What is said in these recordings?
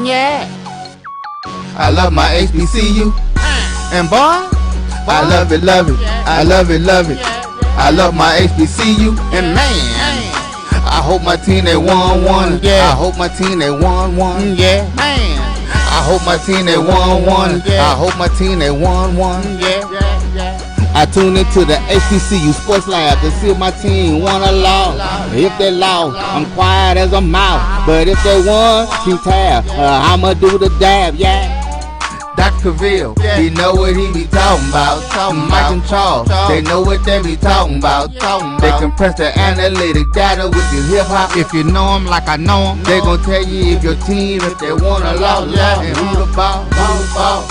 Yeah. I love my HBCU. And boy, I love it, love it. I love it, love it. I love my HBCU. And man, I hope my team they won. Yeah. I hope my team they won. Yeah. Man, I hope my team they won. I hope my team they won. Yeah. I tune into the HBCU Sports Lab to see if my team won or lost. If they lost, I'm quiet as a mouse. But if they won, keep tab. I'ma do the dab, yeah. Dr. Cavil, he know what he be talking about. Mike and Charles, they know what they be talking about. They compress the analytic data with your hip hop. If you know them like I know them, they gon' tell you if your team, if they won or lost, and who the ball.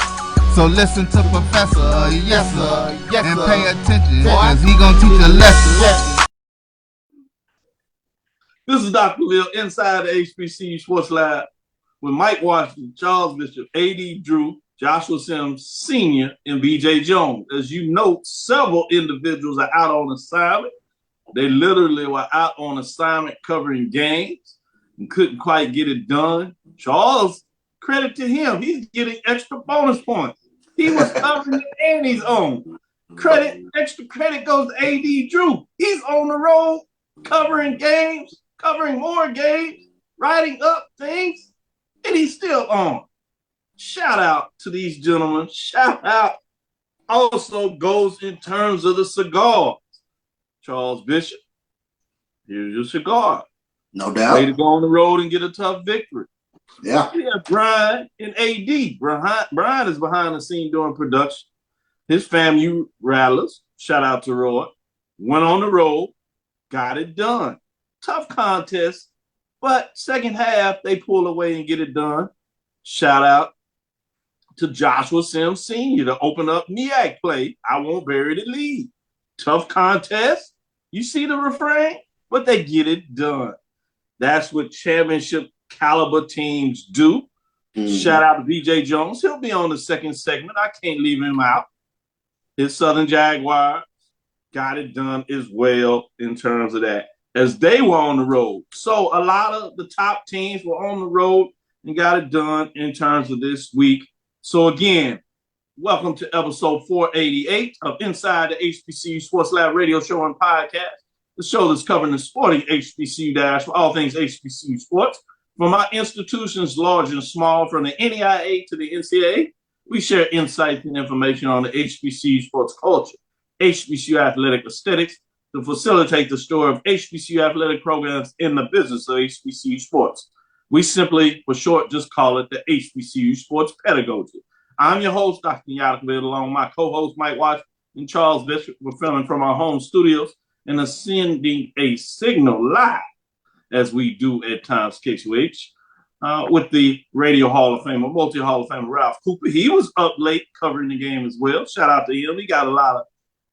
So listen to Professor, yes sir, and pay attention, cause he gon' teach a lesson. This is Dr. Cavil inside the HBCU Sports Lab with Mike Washington, Charles Bishop, A.D. Drew, Joshua Sims Sr., and B.J. Jones. As you know, several individuals are out on assignment. They literally were out on assignment covering games and couldn't quite get it done. Charles, credit to him, he's getting extra bonus points. He was covering it and he's on. Extra credit goes to A.D. Drew. He's on the road covering games, covering more games, writing up things, and he's still on. Shout out to these gentlemen. Shout out also goes in terms of the cigars. Charles Bishop, here's your cigar. No doubt. Way to go on the road and get a tough victory. Yeah. Brian and AD. Brian is behind the scene doing production. His FAMU Rattlers, shout out to Roy, went on the road, got it done. Tough contest, but second half, they pull away and get it done. Shout out to Joshua Sims Sr. to open up MEAC play. I won't bury the lead. Tough contest. You see the refrain? But they get it done. That's what championship caliber teams do. Shout out to B.J. Jones. He'll be on the second segment. I can't leave him out. His Southern Jaguars got it done as well in terms of that, as they were on the road. So a lot of the top teams were on the road and got it done in terms of this week. So again, welcome to episode 488 of Inside the HBCU Sports Lab radio show and podcast, the show that's covering the sporting HBCU dash for all things HBCU sports. From our institutions, large and small, from the NEIA to the NCAA, we share insights and information on the HBCU sports culture, HBCU athletic aesthetics, to facilitate the story of HBCU athletic programs in the business of HBCU sports. We simply, for short, just call it the HBCU sports pedagogy. I'm your host, Dr. Kenyatta Cavil, along with my co-host, Mike Washington and Charles Bishop. We're filming from our home studios and are sending a signal live, as we do at times, KQH, with the Radio Hall of Famer, multi-Hall of Famer, Ralph Cooper. He was up late covering the game as well. Shout out to him. He got a lot of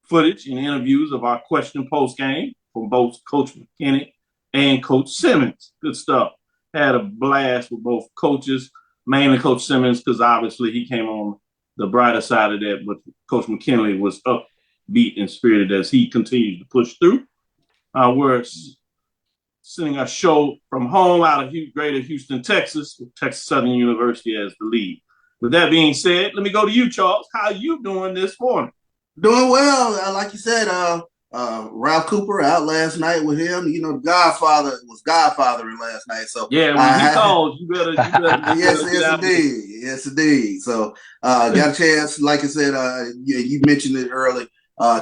footage and interviews of our question post game from both Coach McKinney and Coach Simmons. Good stuff. Had a blast with both coaches, mainly Coach Simmons, because obviously he came on the brighter side of that, but Coach McKinley was upbeat and spirited as he continued to push through. We're sending a show from home out of greater Houston, Texas, with Texas Southern University as the lead. With that being said, let me go to you, Charles. How are you doing this morning? Doing well. Like you said, Ralph Cooper out last night with him. You know, the Godfather was Godfathering last night. So yeah, when he called, you better yes, indeed. So got a chance. Like I said, you mentioned it early.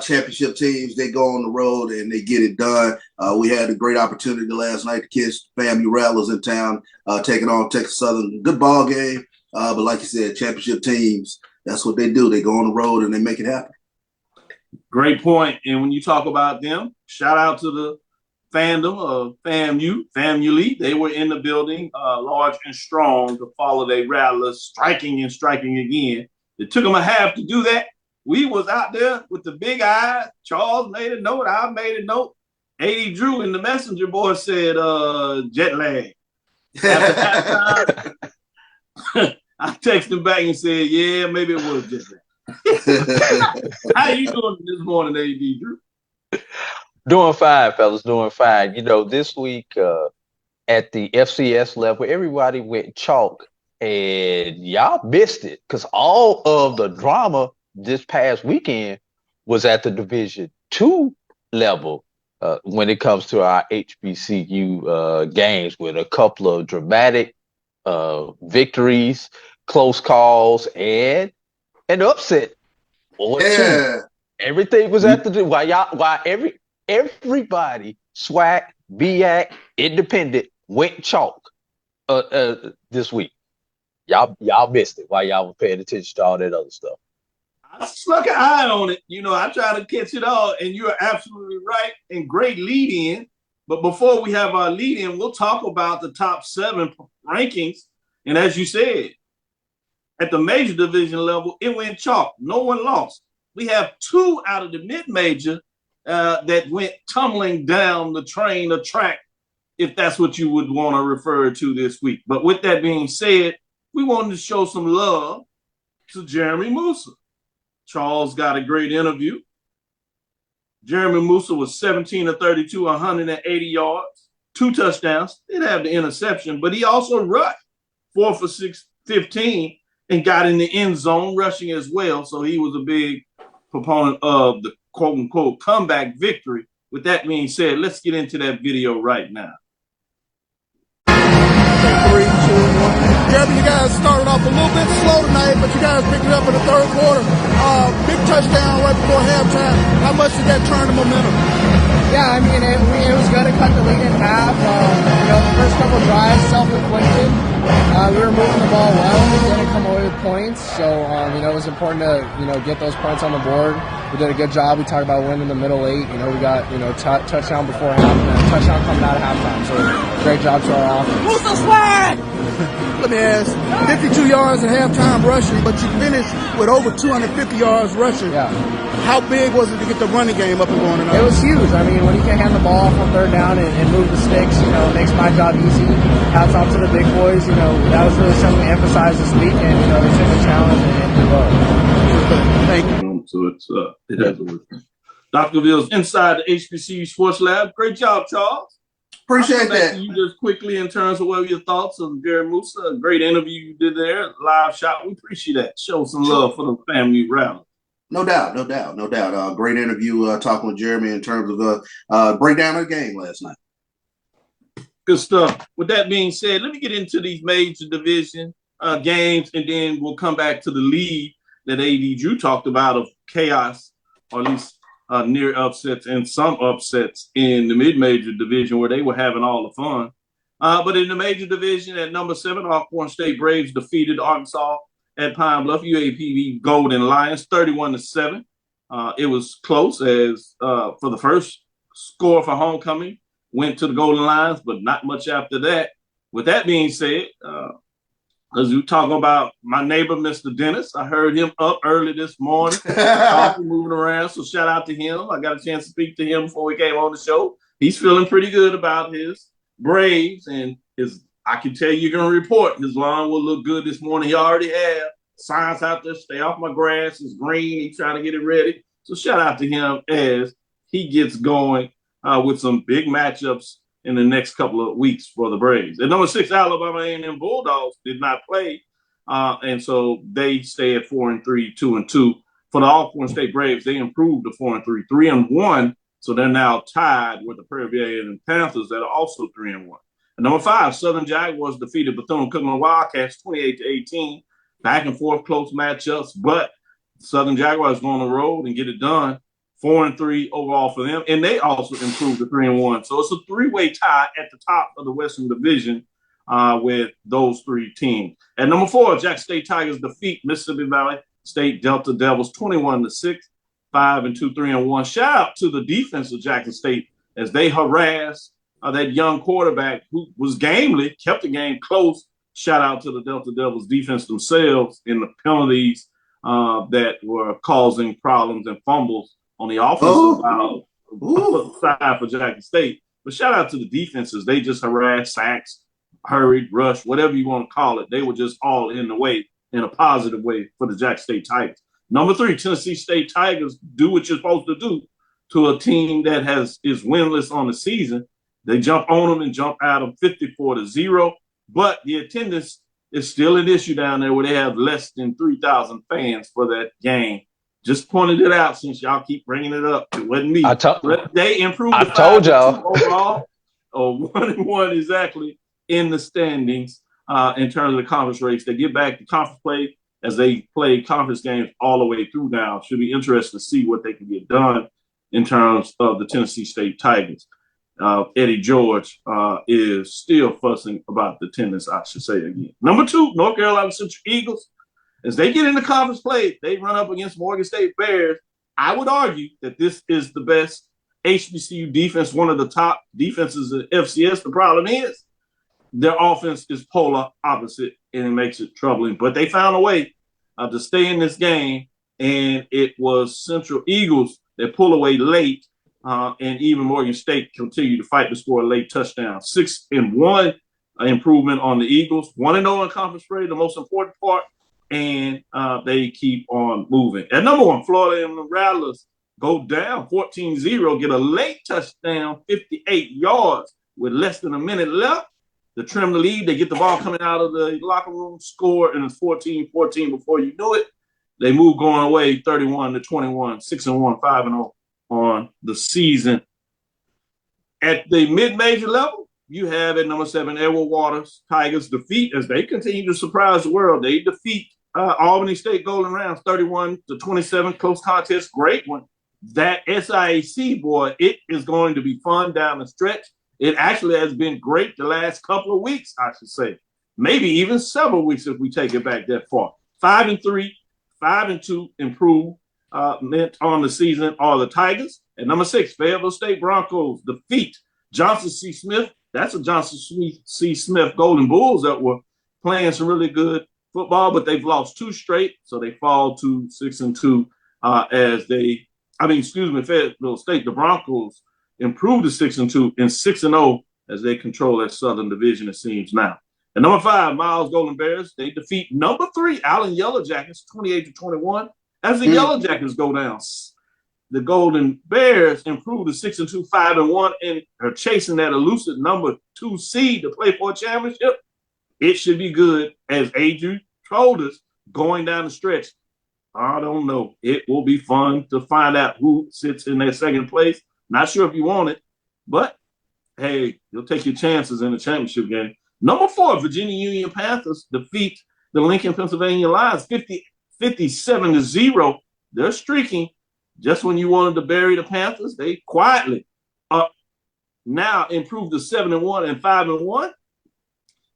Championship teams, they go on the road and they get it done. We had a great opportunity last night to catch FAMU Rattlers in town, taking on Texas Southern. Good ball game. But like you said, championship teams, that's what they do. They go on the road and they make it happen. Great point. And when you talk about them, shout out to the fandom of FAMU. They were in the building, large and strong, to follow their Rattlers, striking again. It took them a half to do that. We was out there with the big eyes. Charles made a note. I made a note. A.D. Drew in the messenger board said jet lag. After that time, I texted him back and said, yeah, maybe it was jet lag. How you doing this morning, A.D. Drew? Doing fine, fellas, doing fine. You know, this week at the FCS level, everybody went chalk and y'all missed it because all of the drama this past weekend was at the Division II level when it comes to our HBCU games, with a couple of dramatic victories, close calls, and an upset or two. Everything was at the while everybody SWAC, BIAC, independent went chalk this week. Y'all missed it while y'all were paying attention to all that other stuff. I stuck an eye on it. You know, I try to catch it all, and you're absolutely right. And great lead in. But before we have our lead in, we'll talk about the top 7 rankings. And as you said, at the major division level, it went chalk. No one lost. We have 2 out of the mid-major that went tumbling down the track, if that's what you would want to refer to this week. But with that being said, we wanted to show some love to Jeremy Musa. Charles got a great interview. Jeremy Musa was 17 of 32, 180 yards, 2 touchdowns. Didn't have the interception, but he also rushed 4 for 15 and got in the end zone rushing as well. So he was a big proponent of the quote-unquote comeback victory. With that being said, let's get into that video right now. 3, 2, 1. Jeremy, you guys started off a little bit slow tonight, but you guys picked it up in the third quarter. Big touchdown right before halftime. How much did that turn the momentum? Yeah, I mean, it was good to cut the lead in half. The first couple drives, self-inflicted. We were moving the ball well. We didn't come away with points. So, it was important to, get those points on the board. We did a good job. We talked about winning the middle 8. We got, touchdown before half and a touchdown coming out of halftime. So, great job to our offense. Who's the swag? Let me ask, 52 yards at halftime rushing, but you finished with over 250 yards rushing. Yeah. How big was it to get the running game up and going tonight? It was huge. I mean, when you can hand the ball off on third down and move the sticks, it makes my job easy. Hats off to the big boys. That was really something we emphasized this week, and, they took the challenge and did well. Thank you. So it has worked. Dr. Cavill's inside the HBCU Sports Lab. Great job, Charles. Appreciate that. You just quickly, in terms of what were your thoughts on Jeremy Musa, a great interview you did there, live shot. We appreciate that. Show some love for the family Rattlers. No doubt. Great interview talking with Jeremy in terms of breakdown of the game last night. Good stuff. With that being said, let me get into these major division games, and then we'll come back to the lead that AD Drew talked about of chaos, or at least near upsets and some upsets in the mid-major division where they were having all the fun. But in the major division at number 7, Alcorn State Braves defeated Arkansas at Pine Bluff. UAPB Golden Lions 31-7. It was close as for the first score for homecoming went to the Golden Lions, but not much after that. With that being said, as we talk about my neighbor, Mr. Dennis, I heard him up early this morning, moving around. So shout out to him. I got a chance to speak to him before we came on the show. He's feeling pretty good about his Braves, and I can tell you can report his lawn will look good this morning. He already have signs out there, stay off my grass, it's green. He's trying to get it ready. So shout out to him as he gets going with some big matchups in the next couple of weeks for the Braves. At number 6, Alabama A&M Bulldogs did not play, and so they stay at 4-3, 2-2. For the Alcorn State Braves, they improved to 4-3, 3-1. So they're now tied with the Prairie View and Panthers that are also 3-1. At number 5, Southern Jaguars defeated Bethune-Cookman Wildcats 28-18. Back and forth close matchups, but Southern Jaguars go on the road and get it done. 4-3 overall for them, and they also improved to 3-1. So it's a 3-way tie at the top of the Western Division with those 3 teams. At number 4, Jackson State Tigers defeat Mississippi Valley State Delta Devils 21-6, 5-2, 3-1. Shout out to the defense of Jackson State as they harassed that young quarterback who was gamely, kept the game close. Shout out to the Delta Devils defense themselves in the penalties that were causing problems and fumbles on the offensive side for Jackson State. But shout out to the defenses. They just harassed, sacks, hurried, rushed, whatever you want to call it. They were just all in the way, in a positive way for the Jackson State Tigers. Number 3, Tennessee State Tigers do what you're supposed to do to a team that is winless on the season. They jump on them and jump at them 54-0. But the attendance it's still an issue down there where they have less than 3,000 fans for that game. Just pointed it out since y'all keep bringing it up. It wasn't me. They improved. I told y'all overall, or 1-1 exactly in the standings in terms of the conference race. They get back to conference play as they play conference games all the way through now. Should be interesting to see what they can get done in terms of the Tennessee State Tigers. Eddie George is still fussing about the attendance, I should say again. Number 2, North Carolina Central Eagles. As they get into conference play, they run up against Morgan State Bears. I would argue that this is the best HBCU defense, one of the top defenses in FCS. The problem is their offense is polar opposite, and it makes it troubling. But they found a way to stay in this game, and it was Central Eagles that pulled away late, and even Morgan State continued to fight to score a late touchdown. 6-1 improvement on the Eagles. 1-0 in conference play, the most important part. And they keep on moving. At number 1, Florida and the Rattlers go down 14-0, get a late touchdown, 58 yards with less than a minute left to trim the lead. They get the ball coming out of the locker room, score, and it's 14-14 before you know it. They move going away 31-21, 6-1, 5-0 on the season. At the mid-major level, you have at number 7, Edward Waters Tigers defeat as they continue to surprise the world. They defeat Albany State Golden Rams 31-27, close contest, great one. That SIAC, boy, it is going to be fun down the stretch. It actually has been great the last couple of weeks, I should say. Maybe even several weeks if we take it back that far. 5-3, 5-2 improvement on the season are the Tigers. At number 6, Fayetteville State Broncos defeat Johnson C. Smith. That's a Johnson C. Smith Golden Bulls that were playing some really good football, but they've lost 2 straight, so they fall to 6-2 Fayetteville State. The Broncos improved to 6-2 and 6-0 as they control that Southern Division, it seems now. At number 5, Miles Golden Bears, they defeat number 3, Allen Yellow Jackets, 28-21, as the Yellow Jackets go down. The Golden Bears improved to 6-2, 5-1, and are chasing that elusive number 2 seed to play for a championship. It should be good, as Adrian told us, going down the stretch. I don't know. It will be fun to find out who sits in that second place. Not sure if you want it, but hey, you'll take your chances in the championship game. Number 4, Virginia Union Panthers defeat the Lincoln, Pennsylvania Lions 57-0. They're streaking. Just when you wanted to bury the Panthers, they quietly now improved to 7-1 and 5-1.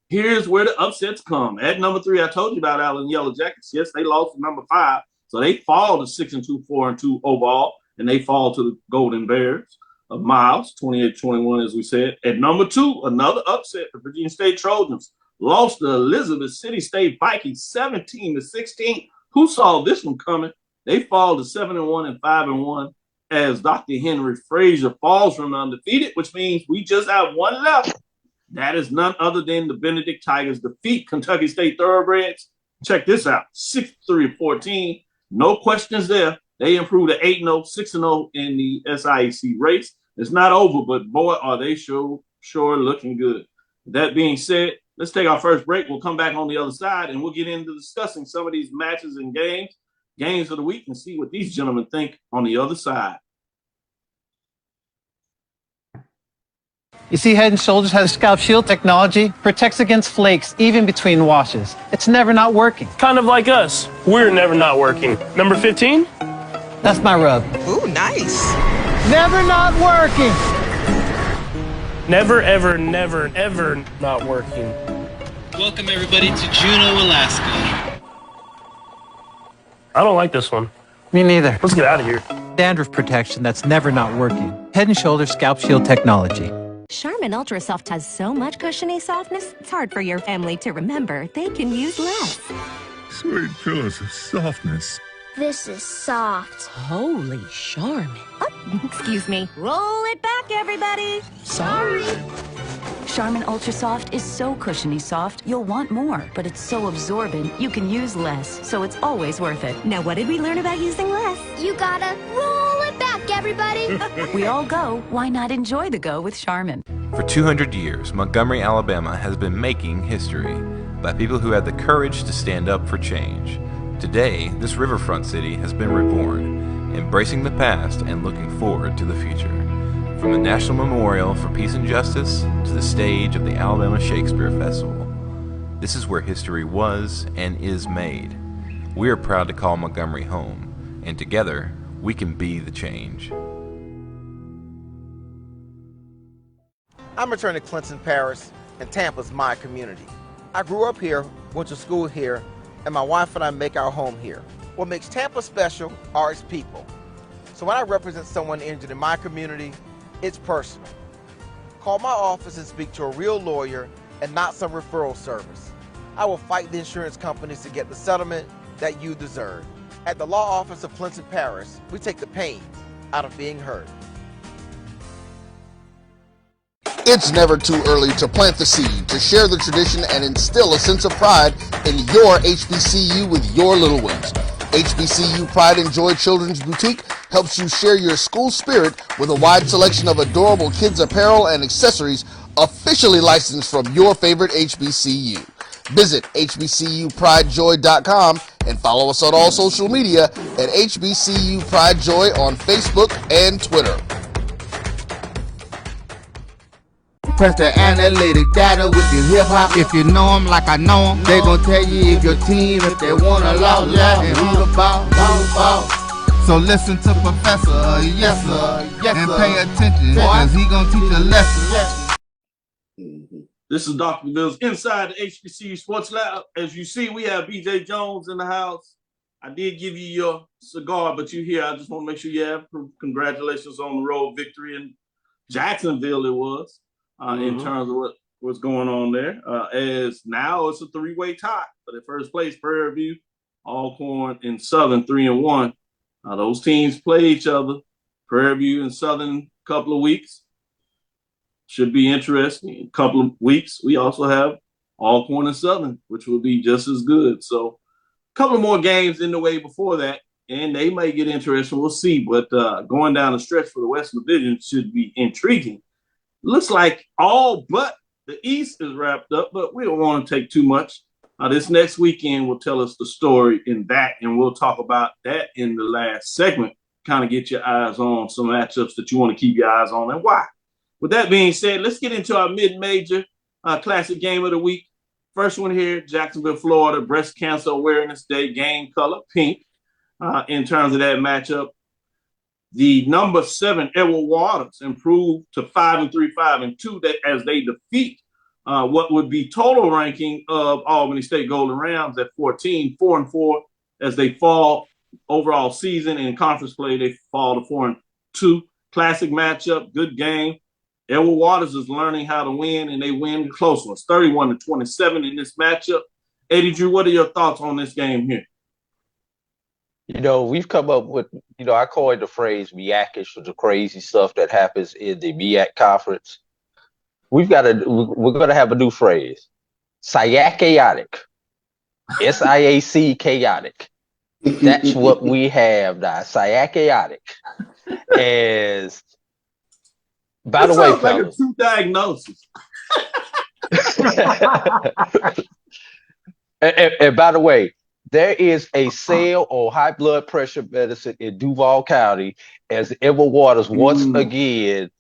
Here's where the upsets come. At number 3, I told you about Allen Yellow Jackets. Yes, they lost to number 5, so they fall to 6-2, 4-2 overall, and they fall to the Golden Bears of Miles, 28-21, as we said. At number 2, another upset, the Virginia State Trojans lost to Elizabeth City State Vikings 17-16. Who saw this one coming? They fall to 7-1 and 5-1 as Dr. Henry Frazier falls from undefeated, which means we just have one left. That is none other than the Benedict Tigers defeat Kentucky State Thoroughbreds. Check this out, 6-3-14. No questions there. They improved to 8-0, 6-0 in the SIAC race. It's not over, but boy, are they sure looking good. That being said, let's take our first break. We'll come back on the other side, and we'll get into discussing some of these matches and games of the week, and see what these gentlemen think on the other side. You see, Head & Shoulders has scalp shield technology, protects against flakes even between washes. It's never not working. Kind of like us. We're never not working. Number 15? That's my rub. Ooh, nice. Never not working. Never, ever, never, ever not working. Welcome everybody to Juneau, Alaska. I don't like this one. Me neither. Let's get out of here. Dandruff protection that's never not working. Head & Shoulders scalp shield technology. Charmin Ultra Soft has so much cushiony softness, it's hard for your family to remember. They can use less. Sweet pillows of softness. This is soft. Holy Charmin. Oh, excuse me. Roll it back, everybody. Sorry. Charmin Ultra Soft is so cushiony soft, you'll want more. But it's so absorbent, you can use less. So it's always worth it. Now, what did we learn about using less? You gotta roll it back, everybody. We all go. Why not enjoy the go with Charmin? For 200 years, Montgomery, Alabama has been making history. by people who had the courage to stand up for change. Today, this riverfront city has been reborn, embracing the past and looking forward to the future. From the National Memorial for Peace and Justice to the stage of the Alabama Shakespeare Festival, this is where history was and is made. We are proud to call Montgomery home, and together, we can be the change. I'm returning to Clinton Parish, and Tampa's my community. I grew up here, went to school here, and my wife and I make our home here. What makes Tampa special are its people. So when I represent someone injured in my community, it's personal. Call my office and speak to a real lawyer and not some referral service. I will fight the insurance companies to get the settlement that you deserve. At the law office of Clinton Parish, we take the pain out of being heard. It's never too early to plant the seed, to share the tradition, and instill a sense of pride in your HBCU with your little ones. HBCU Pride and Joy Children's Boutique helps you share your school spirit with a wide selection of adorable kids apparel and accessories officially licensed from your favorite HBCU. Visit hbcupridejoy.com and follow us on all social media at HBCU Pride Joy on Facebook and Twitter. Press the analytic data with your hip hop. If you know them like I know them, they gon' tell you if your team, if they wanna lose, and who the ball. So listen to Professor, yes sir, and pay attention, cause he gon' teach a lesson. This is Dr. Bills inside the HBCU Sports Lab. As you see, we have BJ Jones in the house. I did give you your cigar, but you're here. I just want to make sure you have congratulations on the road victory in Jacksonville. It was. In terms of what's going on there. As now it's a three-way tie for the first place. Prairie View, Alcorn, and Southern 3-1. Those teams play each other. Prairie View and Southern, couple of weeks. Should be interesting. In a couple of weeks, we also have Alcorn and Southern, which will be just as good. So a couple of more games in the way before that, and they may get interesting. We'll see. But going down the stretch for the Western Division should be intriguing. Looks like all but the East is wrapped up, but we don't want to take too much. This next weekend will tell us the story in that, and we'll talk about that in the last segment, kind of get your eyes on some matchups that you want to keep your eyes on and why. With that being said, let's get into our mid-major classic game of the week. First one here, Jacksonville, Florida, Breast Cancer Awareness Day, game color, pink. In terms of that matchup, the number 7 Edward Waters improved to 5-3, 5-2 that as they defeat what would be total ranking of Albany State Golden Rams at 14, 4-4 as they fall overall season in conference play. They fall to 4-2. Classic matchup, good game. Edward Waters is learning how to win, and they win close ones, 31-27 in this matchup. Eddie Drew, what are your thoughts on this game here? You know, we've come up with, I call it the phrase MEAC-ish for the crazy stuff that happens in the MEAC conference. We're going to have a new phrase, SIAC chaotic, SIAC chaotic. That's what we have now, SIAC chaotic. As, by the way, sounds like a true diagnosis. and by the way, there is a sale on high blood pressure medicine in Duval County as Edward Waters once again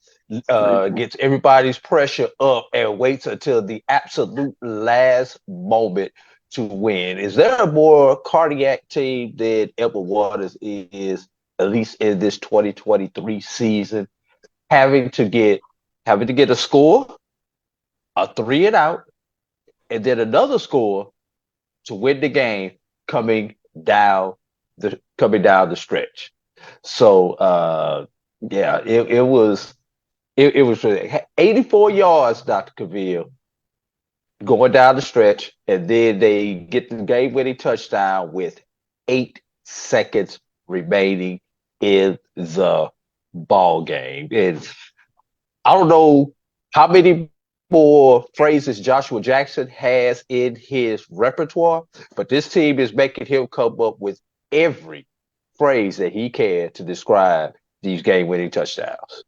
gets everybody's pressure up and waits until the absolute last moment to win. Is there a more cardiac team than Edward Waters is, at least in this 2023 season, having to get a score, a 3 and out, and then another score to win the game coming down the stretch. So it was 84 yards, Dr. Cavil, going down the stretch, and then they get the game-winning touchdown with 8 seconds remaining in the ball game. And I don't know how many more phrases Joshua Jackson has in his repertoire, but this team is making him come up with every phrase that he can to describe these game-winning touchdowns.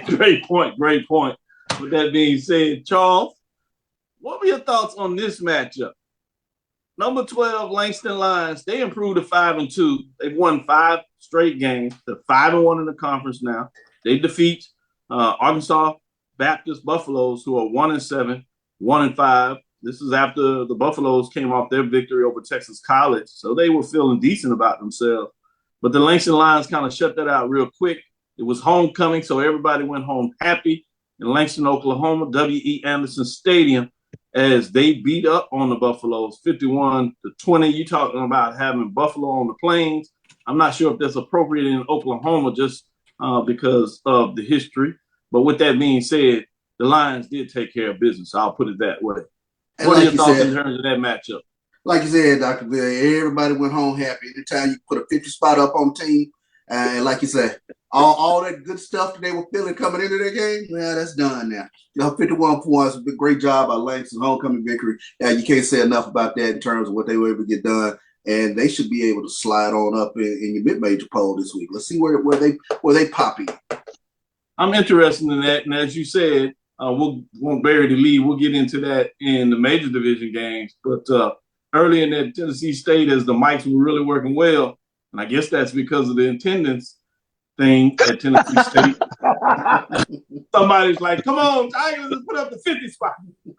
Great point. With that being said, Charles, What were your thoughts on this matchup? Number 12, Langston Lions, they improved to 5-2. They've won 5 straight games. They're 5-1 in the conference now. They defeat Arkansas Baptist Buffaloes, who are 1-7, 1-5. This is after the Buffaloes came off their victory over Texas College. So they were feeling decent about themselves. But the Langston Lions kind of shut that out real quick. It was homecoming, so everybody went home happy in Langston, Oklahoma, W.E. Anderson Stadium, as they beat up on the Buffaloes 51-20. You talking about having Buffalo on the plains. I'm not sure if that's appropriate in Oklahoma just because of the history. But with that being said, the Lions did take care of business. I'll put it that way. And what like are your thoughts said, in terms of that matchup? Like you said, Dr. Bill, everybody went home happy. Anytime you put a 50 spot up on the team, and like you said, all that good stuff that they were feeling coming into their game, well, that's done now. 51 points, a great job by Langston's homecoming victory. You can't say enough about that in terms of what they were able to get done. And they should be able to slide on up in your mid-major poll this week. Let's see where they pop in. I'm interested in that. And as you said, we'll won't bury the lead. We'll get into that in the major division games. But early in that Tennessee State, as the mics were really working well, and I guess that's because of the attendance thing at Tennessee State. Somebody's like, come on, Tigers, put up the 50 spot.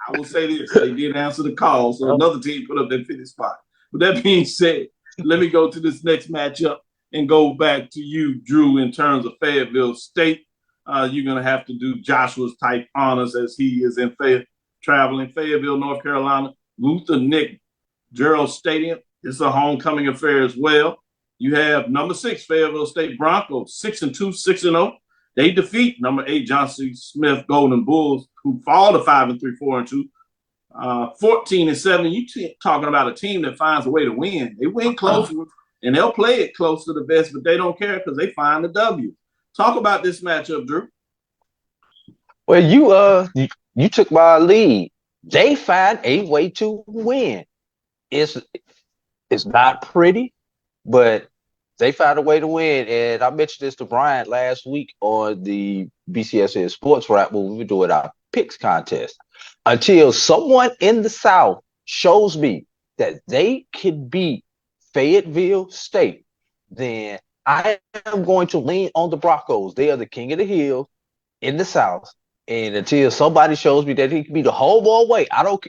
I will say this, they did answer the call, so another team put up that 50 spot. With that being said, let me go to this next matchup and go back to you, Drew, in terms of Fayetteville State. You're going to have to do Joshua's type honors as he is in traveling. Fayetteville, North Carolina, Luther Nick Gerald Stadium. It's a homecoming affair as well. You have number 6, Fayetteville State Broncos, 6-2, 6-0. They defeat number 8, Johnson Smith Golden Bulls, who fall to 5-3, 4-2. 14-7. You talking about a team that finds a way to win. They win close, and they'll play it close to the best, but they don't care because they find the W. Talk about this matchup, Drew. Well, you took my lead. They find a way to win. It's not pretty, but they found a way to win. And I mentioned this to Brian last week on the BCSN SportsWrap when we were doing our picks contest. Until someone in the South shows me that they can beat Fayetteville State, then I am going to lean on the Broncos. They are the king of the hill in the South. And until somebody shows me that he can be the home or away,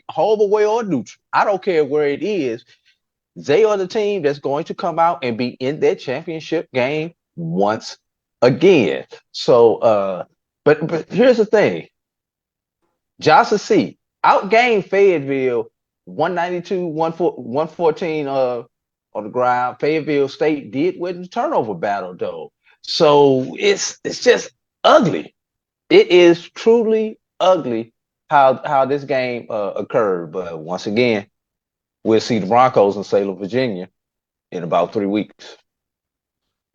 home away or neutral, I don't care where it is. They are the team that's going to come out and be in that championship game once again. So, but here's the thing. Johnson C. outgained Fayetteville 192-114 on the ground. Fayetteville State did win the turnover battle, though. So it's just ugly. It is truly ugly how this game occurred. But once again, we'll see the Broncos in Salem, Virginia in about 3 weeks.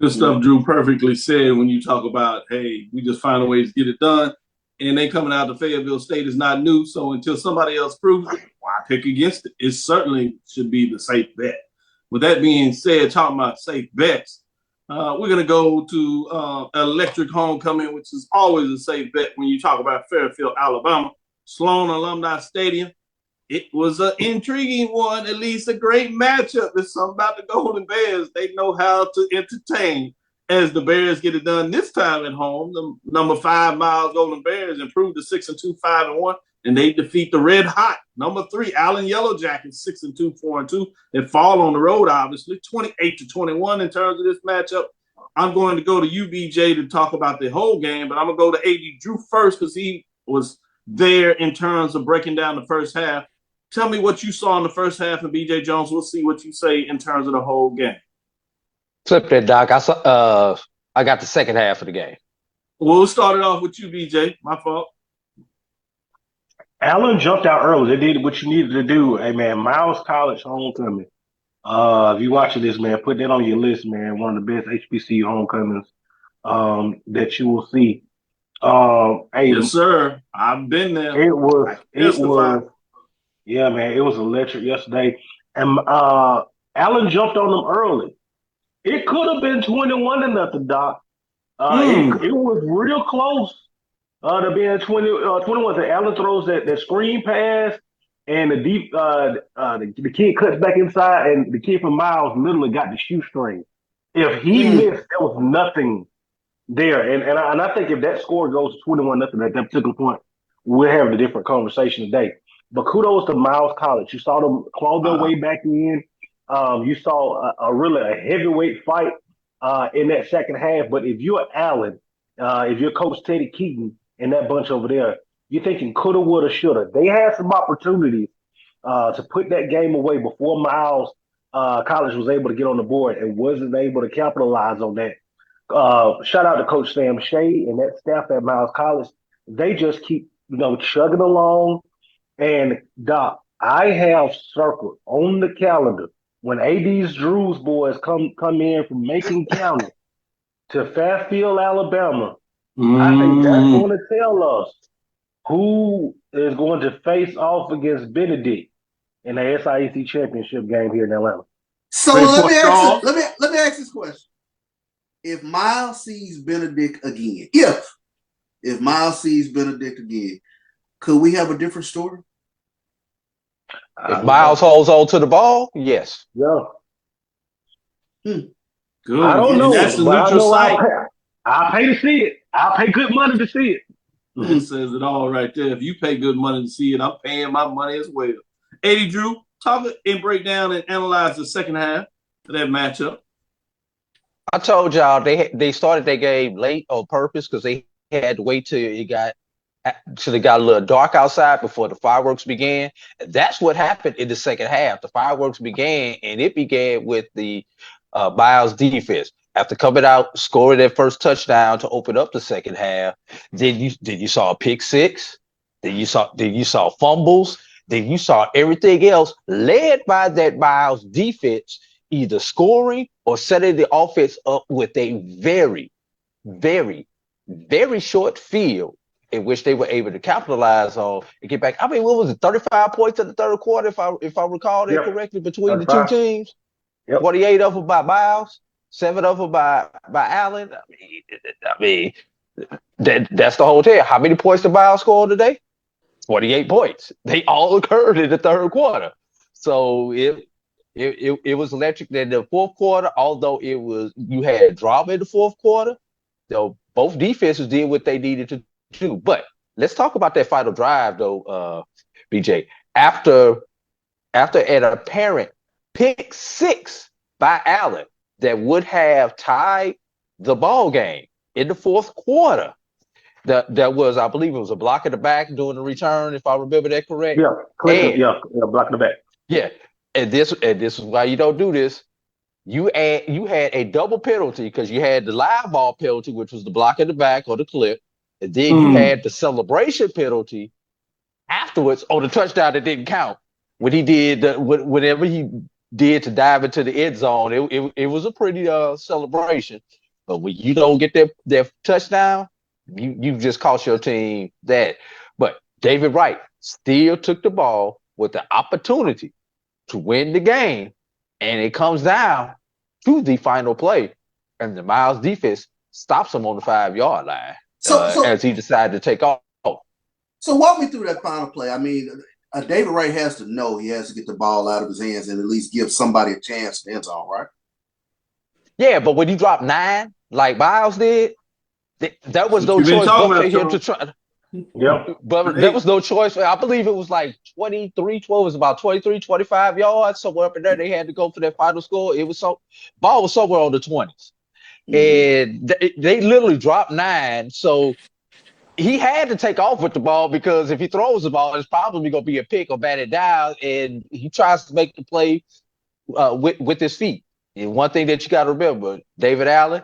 Good stuff, Drew. Perfectly said when you talk about, hey, we just find a way to get it done. And they coming out to Fayetteville State is not new. So until somebody else proves it, why pick against it? It certainly should be the safe bet. With that being said, talking about safe bets, we're going to go to Electric Homecoming, which is always a safe bet when you talk about Fairfield, Alabama. Sloan Alumni Stadium. It was an intriguing one, at least a great matchup. There's something about the Golden Bears. They know how to entertain as the Bears get it done this time at home. The number 5 Miles Golden Bears improved to 6-2, 5-1, and they defeat the red hot number 3 Allen Yellow Jackets 6-2, 4-2. They fall on the road, obviously, 28-21 in terms of this matchup. I'm going to go to UBJ to talk about the whole game, but I'm going to go to AD Drew first because he was there in terms of breaking down the first half. Tell me what you saw in the first half, and BJ Jones, we'll see what you say in terms of the whole game. Flip that, Doc. I got the second half of the game. We'll start it off with you, BJ. My fault. Allen jumped out early. They did what you needed to do. Hey, man, Miles College homecoming. If you're watching this, man, put that on your list, man. One of the best HBCU homecomings that you will see. Hey, yes, sir. I've been there. It was. Yeah, man, it was electric yesterday. And Allen jumped on them early. It could have been 21-0, Doc. It was real close to being 21. Allen throws that screen pass and the kid cuts back inside, and the kid from Miles literally got the shoestring. If he missed, there was nothing there. And I think if that score goes to 21-0 at that particular point, we're having a different conversation today. But kudos to Miles College. You saw them claw their way back in. You saw a really heavyweight fight in that second half. But if you're Allen, if you're Coach Teddy Keaton and that bunch over there, you're thinking coulda, woulda, shoulda. They had some opportunities to put that game away before Miles College was able to get on the board and wasn't able to capitalize on that. Shout out to Coach Sam Shea and that staff at Miles College. They just keep, chugging along. And Doc, I have circled on the calendar when AD's Drew's boys come in from Macon County to Fairfield, Alabama. I think that's going to tell us who is going to face off against Benedict in the SIAC championship game here in Atlanta. So let me ask this question. If Miles sees Benedict again, if Miles sees Benedict again, could we have a different story? If Miles holds on to the ball, yes. Yeah. Good. I don't know. That's the neutral site. I'll pay to see it. I'll pay good money to see it. It says it all right there. If you pay good money to see it, I'm paying my money as well. Eddie Drew, talk and break down and analyze the second half of that matchup. I told y'all they started their game late on purpose because they had to wait till it got a little dark outside before the fireworks began. That's what happened in the second half. The fireworks began, and it began with the Miles defense. After coming out, scoring their first touchdown to open up the second half, then you saw a pick six, then you saw fumbles, then you saw everything else led by that Miles defense, either scoring or setting the offense up with a very, very, very short field in which they were able to capitalize on and get back. I mean, what was it, 35 points in the third quarter, if I recall that correctly, between the two teams? 48 of them by Miles, 7 of them by Allen. I mean, that's the whole tale. How many points did Miles score today? 48 points. They all occurred in the third quarter. So it was electric. Then the fourth quarter, although you had drama in the fourth quarter, both defenses did what they needed to do. But let's talk about that final drive, though, BJ. After an apparent pick six by Allen that would have tied the ball game in the fourth quarter, that was, I believe it was a block in the back doing the return, if I remember that correct. Yeah, block in the back. Yeah, and this is why you don't do this. You had a double penalty because you had the live ball penalty, which was the block in the back or the clip, and then you had the celebration penalty afterwards on the touchdown that didn't count. When he did whatever he did to dive into the end zone, it was a pretty celebration. But when you don't get that touchdown, you just cost your team that. But David Wright still took the ball with the opportunity to win the game, and it comes down to the final play, and the Miles defense stops him on the 5-yard line as he decided to take off. So walk me through that final play. I mean, David Wright has to know he has to get the ball out of his hands and at least give somebody a chance in the end zone, right? Yeah, but when you drop 9, like Miles did, that was no choice but for him to try. Yep. But there was no choice. I believe it was like 23-12. It was about 23, 25 yards, somewhere up in there. They had to go for that final score. Ball was somewhere on the 20s. And they literally dropped 9. So he had to take off with the ball because if he throws the ball, it's probably going to be a pick or batted down. And he tries to make the play with his feet. And one thing that you got to remember, David Allen,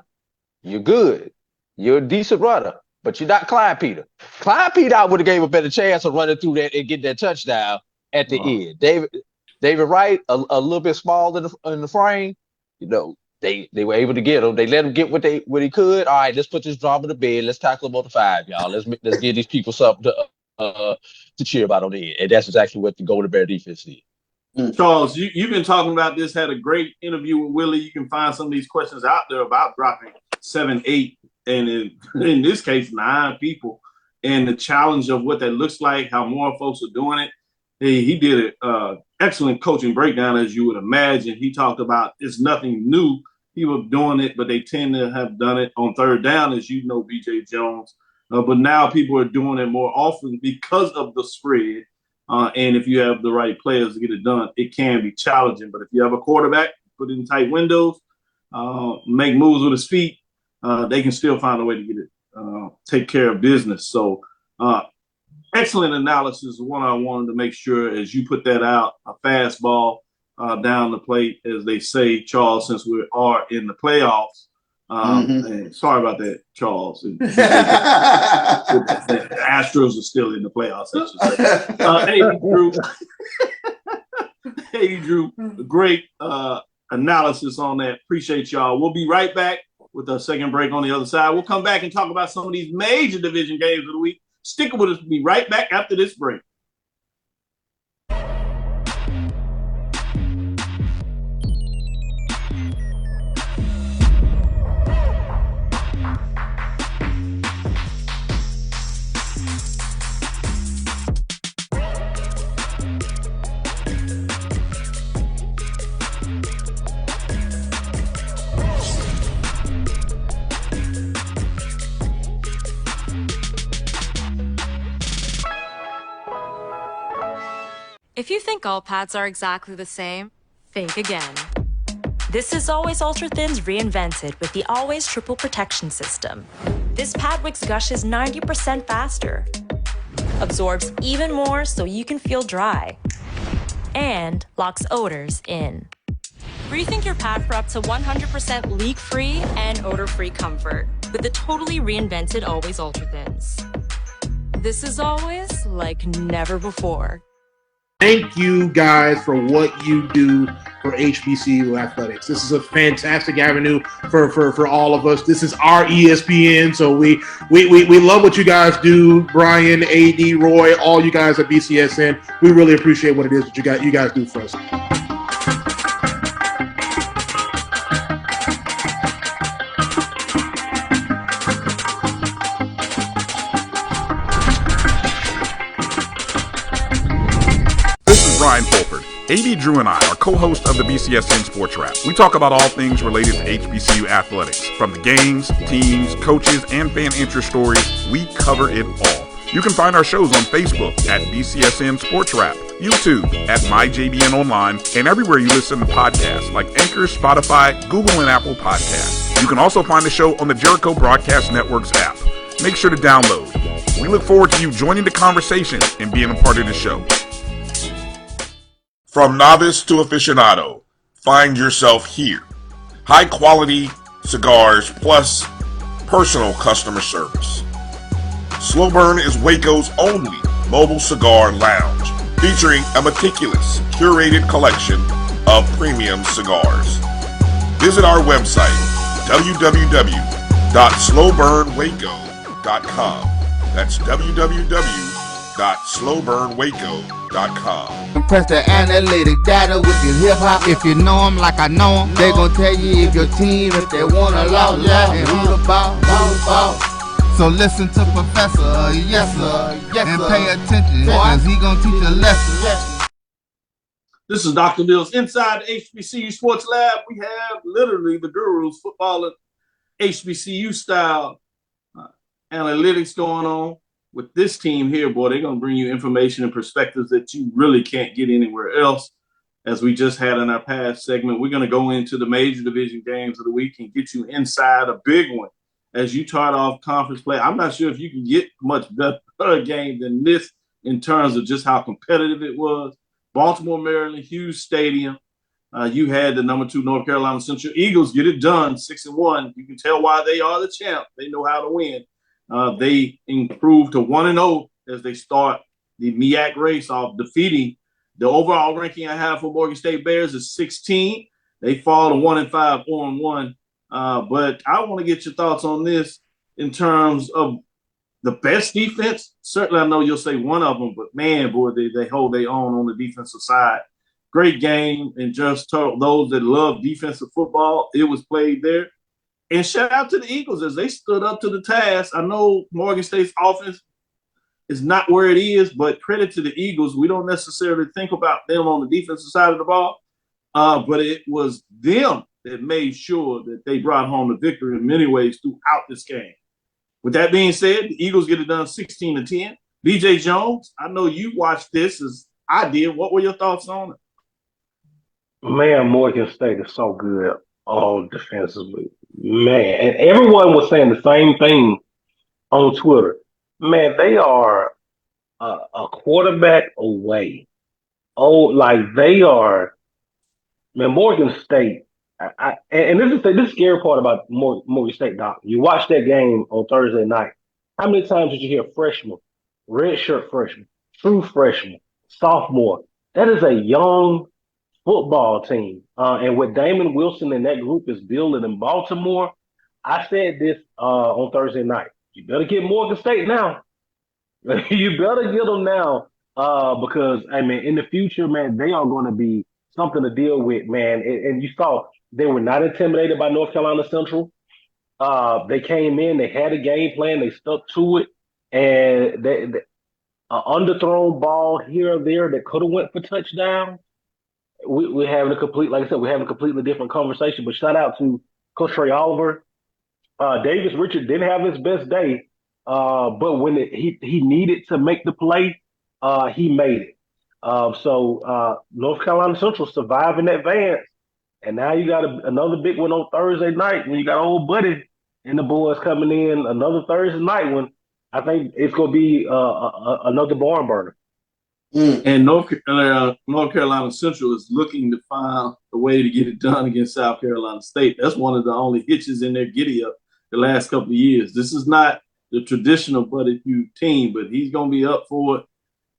you're good. You're a decent runner, but you're not Clyde Peter. Clyde Peter, I would have gave a better chance of running through that and getting that touchdown at the end. David Wright, a little bit small in the frame, they were able to get him. They let him get what he could. All right, let's put this drama to bed. Let's tackle him on the 5, y'all. Let's give these people something to cheer about on the end. And that's exactly what the Golden Bear defense did. Charles, you've been talking about this, had a great interview with Willie. You can find some of these questions out there about dropping 7, 8, and in this case, 9 people, and the challenge of what that looks like, how more folks are doing it. he did an excellent coaching breakdown, as you would imagine. He talked about it's nothing new. He was doing it, but they tend to have done it on third down, as you know, B.J. Jones. But now people are doing it more often because of the spread. And if you have the right players to get it done, it can be challenging. But if you have a quarterback, put it in tight windows, make moves with his feet, they can still find a way to get it, take care of business. So excellent analysis. One I wanted to make sure as you put that out, a fastball down the plate, as they say, Charles, since we are in the playoffs. And sorry about that, Charles. The Astros are still in the playoffs. Hey, Drew, great analysis on that. Appreciate y'all. We'll be right back with a second break on the other side. We'll come back and talk about some of these major division games of the week. Stick with us. We'll be right back after this break. If you think all pads are exactly the same, think again. This is Always Ultra Thins reinvented with the Always Triple Protection System. This pad wicks gushes 90% faster, absorbs even more so you can feel dry, and locks odors in. Rethink your pad for up to 100% leak-free and odor-free comfort with the totally reinvented Always Ultra Thins. This is always like never before. Thank you guys for what you do for HBCU athletics. This is a fantastic avenue for all of us. This is our ESPN, so we love what you guys do. Brian, AD, Roy, all you guys at BCSN. We really appreciate what it is that you guys do for us. Brian Fulford. AD Drew and I are co-hosts of the BCSN SportsWrap. We talk about all things related to HBCU athletics. From the games, teams, coaches, and fan interest stories, we cover it all. You can find our shows on Facebook at BCSN SportsWrap, YouTube at MyJBN Online, and everywhere you listen to podcasts like Anchor, Spotify, Google, and Apple Podcasts. You can also find the show on the Jericho Broadcast Network's app. Make sure to download. We look forward to you joining the conversation and being a part of the show. From novice to aficionado, find yourself here. High quality cigars plus personal customer service. Slow Burn is Waco's only mobile cigar lounge, featuring a meticulous, curated collection of premium cigars. Visit our website, www.slowburnwaco.com. That's www.slowburnwaco.com. Press the analytic data with your hip hop. If you know them like I know them, they gon' tell you if your team, if they wanna lose, and who the ball. So listen to Professor, yes sir, and pay attention, cause he gon' teach a lesson. This is Dr. Mills inside the HBCU Sports Lab. We have literally the gurus, football and HBCU style analytics going on. With this team here, boy, they're going to bring you information and perspectives that you really can't get anywhere else. As we just had in our past segment, we're going to go into the major division games of the week and get you inside a big one. As you start off conference play, I'm not sure if you can get much better game than this in terms of just how competitive it was. Baltimore, Maryland, huge stadium. You had the number 2 North Carolina Central Eagles get it done, 6-1. You can tell why they are the champ. They know how to win. They improved to 1-0 as they start the MEAC race off, defeating the overall ranking I have for Morgan State Bears is 16. They fall to 1-5, 4-1. But I want to get your thoughts on this in terms of the best defense. Certainly, I know you'll say one of them, but man, boy, they hold their own on the defensive side. Great game, and just those that love defensive football, it was played there. And shout out to the Eagles as they stood up to the task. I know Morgan State's offense is not where it is, but credit to the Eagles. We don't necessarily think about them on the defensive side of the ball, but it was them that made sure that they brought home the victory in many ways throughout this game. With that being said, the Eagles get it done 16-10. BJ Jones, I know you watched this as I did. What were your thoughts on it? Man, Morgan State is so good defensively. Man, and everyone was saying the same thing on Twitter. Man, they are a quarterback away. Oh, like they are. Man, Morgan State. And this is the scary part about Morgan State, Doc. You watch that game on Thursday night. How many times did you hear freshman, redshirt freshman, true freshman, sophomore? That is a young football team. And what Damon Wilson and that group is building in Baltimore, I said this on Thursday night. You better get Morgan State now. You better get them now because, I mean, in the future, man, they are going to be something to deal with, man. And you saw they were not intimidated by North Carolina Central. They came in, they had a game plan, they stuck to it, and they underthrown ball here or there that could have went for touchdown. We're having a complete, like I said, we're having a completely different conversation. But shout out to Coach Trey Oliver. Davis Richard didn't have his best day, but when he needed to make the play, he made it. So North Carolina Central survived in advance. And now you got another big one on Thursday night when you got old Buddy and the boys coming in another Thursday night when I think it's going to be another barn burner. And North Carolina Central is looking to find a way to get it done against South Carolina State. That's one of the only hitches in their giddy-up the last couple of years. This is not the traditional Buddy Pugh team, but he's going to be up for it.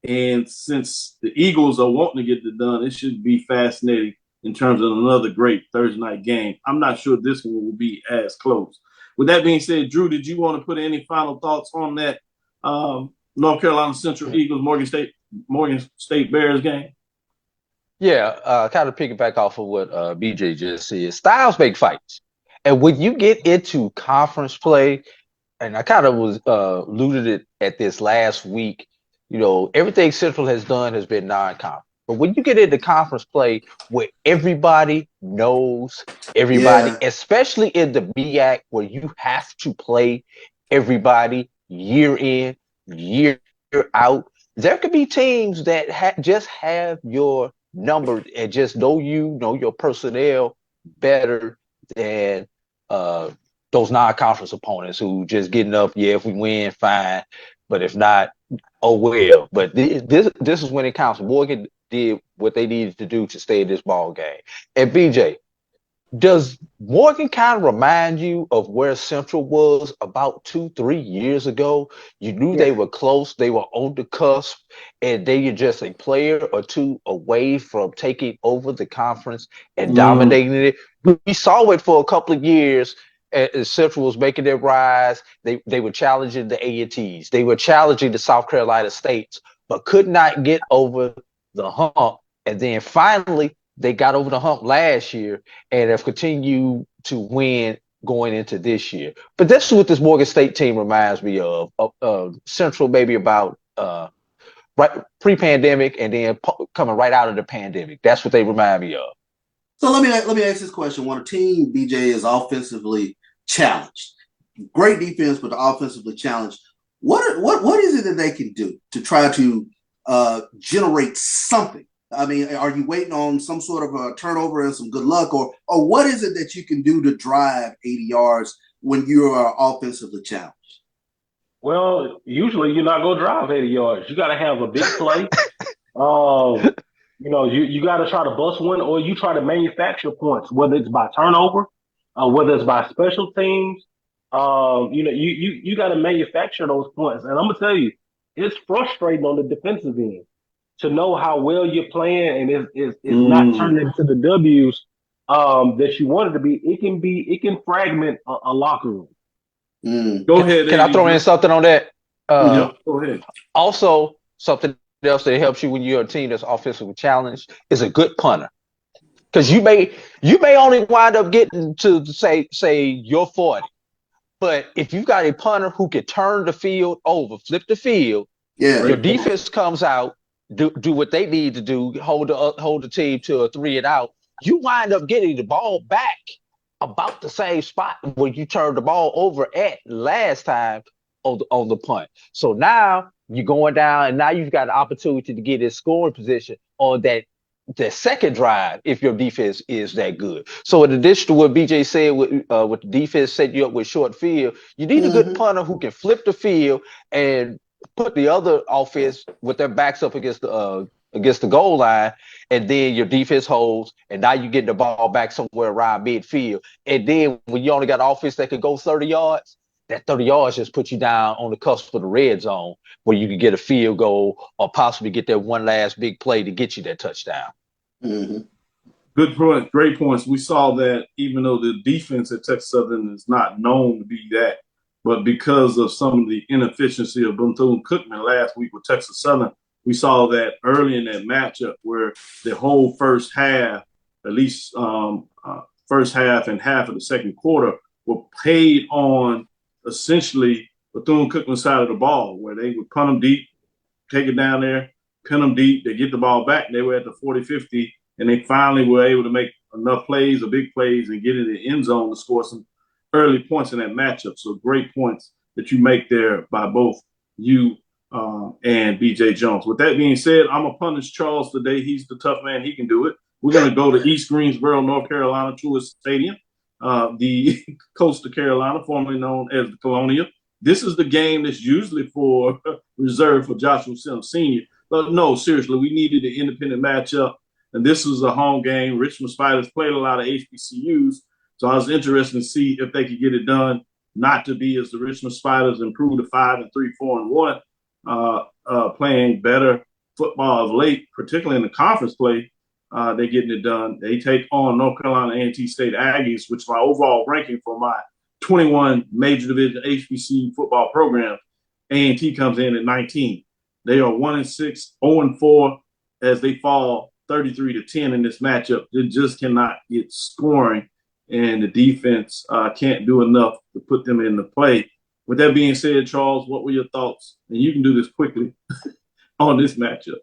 And since the Eagles are wanting to get it done, it should be fascinating in terms of another great Thursday night game. I'm not sure this one will be as close. With that being said, Drew, did you want to put any final thoughts on that North Carolina Central Eagles Morgan State Bears game? Yeah, kind of piggyback off of what BJ just said. Styles make fights. And when you get into conference play, and I kind of was alluded it at this last week, you know, everything Central has done has been non-conference. But when you get into conference play where everybody knows everybody, especially in the BAC where you have to play everybody year in, year out, there could be teams that just have your number and just know your personnel better than those non-conference opponents who just getting up, if we win, fine. But if not, oh well. But this is when it counts. Morgan did what they needed to do to stay in this ball game. And BJ, does Morgan kind of remind you of where Central was about 2-3 years ago? You knew they were close, they were on the cusp, and they were just a player or two away from taking over the conference and dominating it. We saw it for a couple of years. As Central was making their rise, they were challenging the A&Ts. They were challenging the South Carolina States, but could not get over the hump. And then finally, they got over the hump last year and have continued to win going into this year. But this is what this Morgan State team reminds me of Central maybe about right pre-pandemic and then coming right out of the pandemic. That's what they remind me of. So let me ask this question. When a team, BJ, is offensively challenged, great defense, but offensively challenged, what is it that they can do to try to generate something? I mean, are you waiting on some sort of a turnover and some good luck, or what is it that you can do to drive 80 yards when you are offensively challenged? Well, usually you're not going to drive 80 yards. You got to have a big play. You got to try to bust one, or you try to manufacture points, whether it's by turnover, whether it's by special teams. You got to manufacture those points. And I'm going to tell you, it's frustrating on the defensive end to know how well you're playing and it's not turning into the W's that you want it to be. It can fragment a locker room. Go ahead. Can I throw in something on that? Go ahead. Also, something else that helps you when you're a team that's offensively challenged is a good punter. Because you may only wind up getting to say you're 40. But if you've got a punter who can turn the field over, flip the field, Yeah. Your defense comes out, do what they need to do, hold the team to a 3 and out. You wind up getting the ball back about the same spot where you turned the ball over at last time on the punt. So now you're going down, and now you've got an opportunity to get in scoring position on that second drive if your defense is that good. So in addition to what BJ said with the defense setting you up with short field, you need a good punter who can flip the field and put the other offense with their backs up against the goal line, and then your defense holds, and now you get the ball back somewhere around midfield. And then when you only got an offense that can go 30 yards, that 30 yards just puts you down on the cusp of the red zone where you can get a field goal or possibly get that one last big play to get you that touchdown. Good point. Great points. We saw that even though the defense at Texas Southern is not known to be that, but because of some of the inefficiency of Bethune-Cookman last week with Texas Southern, we saw that early in that matchup where the whole first half, at least first half and half of the second quarter, were paid on essentially Bethune-Cookman side of the ball, where they would punt them deep, take it down there, pin them deep, they get the ball back, and they were at the 40-50, and they finally were able to make enough plays or big plays and get in the end zone to score some early points in that matchup. So great points that you make there by both you and BJ Jones. With that being said, I'm going to punish Charles today. He's the tough man. He can do it. We're going to go to East Greensboro, North Carolina, Truist Stadium, the Coastal Carolina, formerly known as the Colonial. This is the game that's usually reserved for Joshua Sims Sr. But no, seriously, we needed an independent matchup, and this was a home game. Richmond Spiders played a lot of HBCUs, so I was interested to see if they could get it done, not to be as the Richmond Spiders improved to 5-3, 4-1, playing better football of late, particularly in the conference play. They're getting it done. They take on North Carolina A&T State Aggies, which is my overall ranking for my 21 major division HBCU football programs. A&T comes in at 19. They are 1-6, 0-4 as they fall 33-10 in this matchup. They just cannot get scoring, and the defense can't do enough to put them into play. With that being said, Charles, what were your thoughts? And you can do this quickly on this matchup.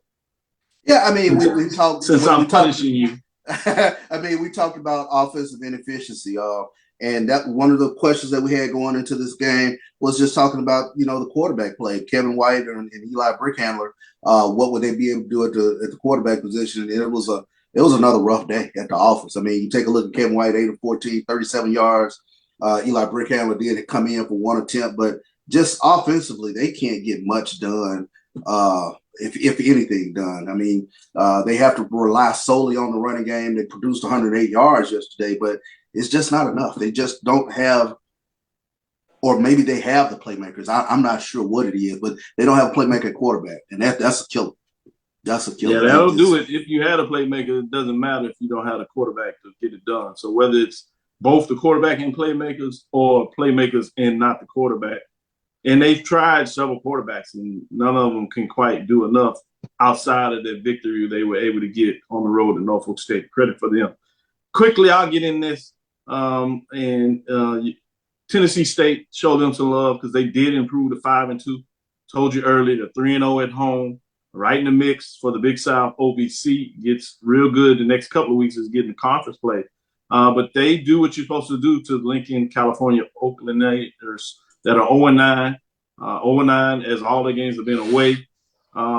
Yeah, I mean, we talked. Since I'm punishing you. I mean, we talked about offensive inefficiency. And that one of the questions that we had going into this game was just talking about, the quarterback play. Kevin White and Eli Brickhandler, what would they be able to do at the quarterback position? And it was another rough day at the office. I mean, you take a look at Kevin White, 8 of 14, 37 yards. Eli Brickhandler did come in for one attempt, but just offensively, they can't get much done, if anything done. I mean, they have to rely solely on the running game. They produced 108 yards yesterday, but it's just not enough. They just don't have, or maybe they have the playmakers. I'm not sure what it is, but they don't have a playmaker at quarterback, and that's a killer. That's a killer. Yeah, that'll do it. If you had a playmaker, it doesn't matter if you don't have a quarterback to get it done. So whether it's both the quarterback and playmakers or playmakers and not the quarterback. And they've tried several quarterbacks, and none of them can quite do enough outside of that victory they were able to get on the road to Norfolk State. Credit for them. Quickly, I'll get in this. Tennessee State showed them some love because they did improve to 5-2. Told you earlier, the 3-0 at home, right in the mix for the Big South. OVC gets real good the next couple of weeks is getting conference play. But they do what you're supposed to do to Lincoln, California, Oaklanders that are 0-9. 0-9 as all the games have been away.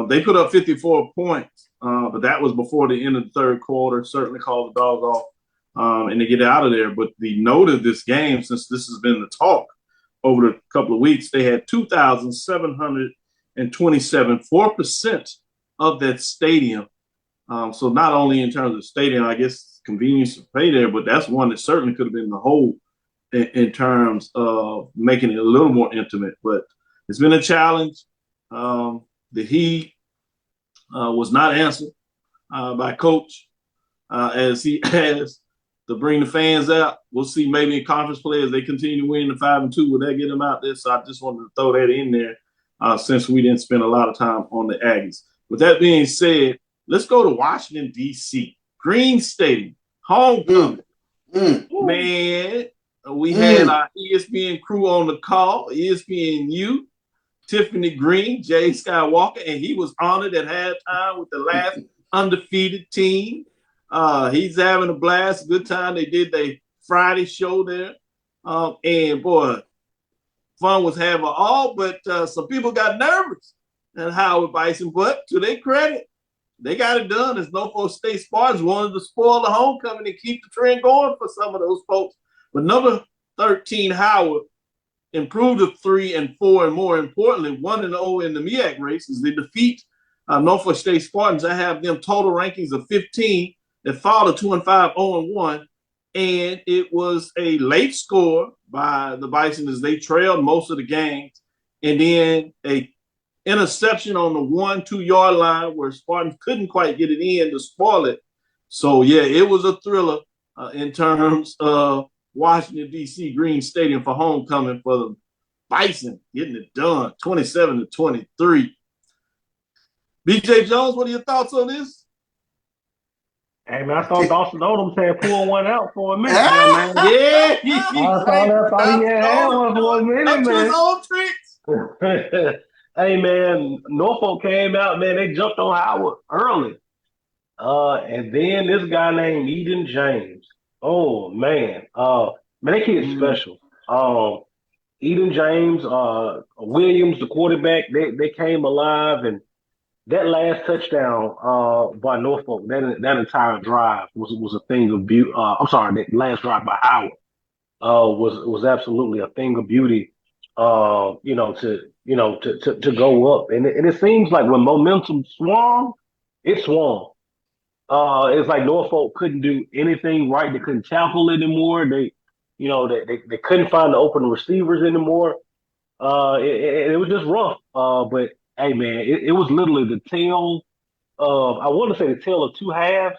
They put up 54 points, but that was before the end of the third quarter. Certainly called the dogs off. And they get out of there. But the note of this game, since this has been the talk over the couple of weeks, they had 2,727, 4% of that stadium. So not only in terms of stadium, I guess convenience to play there, but that's one that certainly could have been the whole in terms of making it a little more intimate. But it's been a challenge. The Heat was not answered by Coach as he has to bring the fans out. We'll see maybe in conference play as they continue to win the 5-2. Will that get them out there? So I just wanted to throw that in there since we didn't spend a lot of time on the Aggies. With that being said, let's go to Washington, D.C. Green Stadium, homecoming. Man, we had our ESPN crew on the call, ESPNU. Tiffany Green, Jay Skywalker, and he was honored at halftime with the last undefeated team. He's having a blast, good time. They did their Friday show there. And boy, fun was having all, but some people got nervous at Howard Bison. But to their credit, they got it done. As Norfolk State Spartans wanted to spoil the homecoming and keep the trend going for some of those folks. But number 13, Howard, improved to 3-4, and more importantly, 1-0 in the MEAC races. They defeat Norfolk State Spartans. I have them total rankings of 15. They fall to 2-5, 0-1, and it was a late score by the Bison as they trailed most of the games, and then a interception on the 1-2 yard line where Spartans couldn't quite get it in to spoil it. So yeah, it was a thriller in terms of Washington, D.C. Green Stadium for homecoming for the Bison, getting it done, 27-23. BJ Jones, what are your thoughts on this? Hey, man, I saw Dawson Odom saying pull one out for a minute. Man. Yeah, I thought he had one for a minute, man. His own tricks. Hey, man, Norfolk came out, man. They jumped on Howard early. And then this guy named Eden James. Oh, man. Man, that kid's special. Eden James, Williams, the quarterback, they came alive. And that last touchdown by Norfolk, that entire drive was a thing of beauty. I'm sorry, that last drive by Howard was absolutely a thing of beauty. To go up, and it seems like when momentum swung, it swung. It's like Norfolk couldn't do anything right. They couldn't tackle anymore. They couldn't find the open receivers anymore. It was just rough. But hey, man, it was literally the tale of, I want to say the tale of two halves,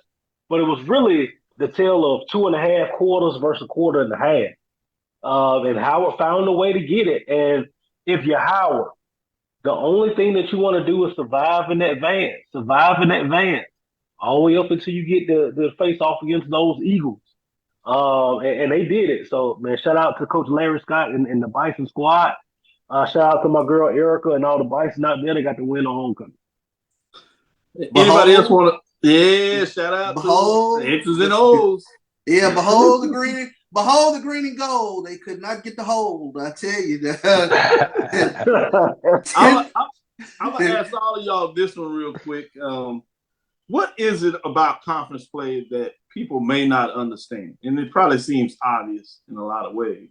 but it was really the tale of 2.5 quarters versus a quarter and a half. And Howard found a way to get it. And if you're Howard, the only thing that you want to do is survive in advance, all the way up until you get the face off against those Eagles. And they did it. So, man, shout out to Coach Larry Scott and the Bison squad. Shout out to my girl Erica and all the Bison out there. They got to win on homecoming. Anybody else want to? Yeah, shout out to the X's and O's. Yeah, behold the green. Behold the green and gold. They could not get the hold. I tell you that. I'm going to ask all of y'all this one real quick. What is it about conference play that people may not understand? And it probably seems obvious in a lot of ways.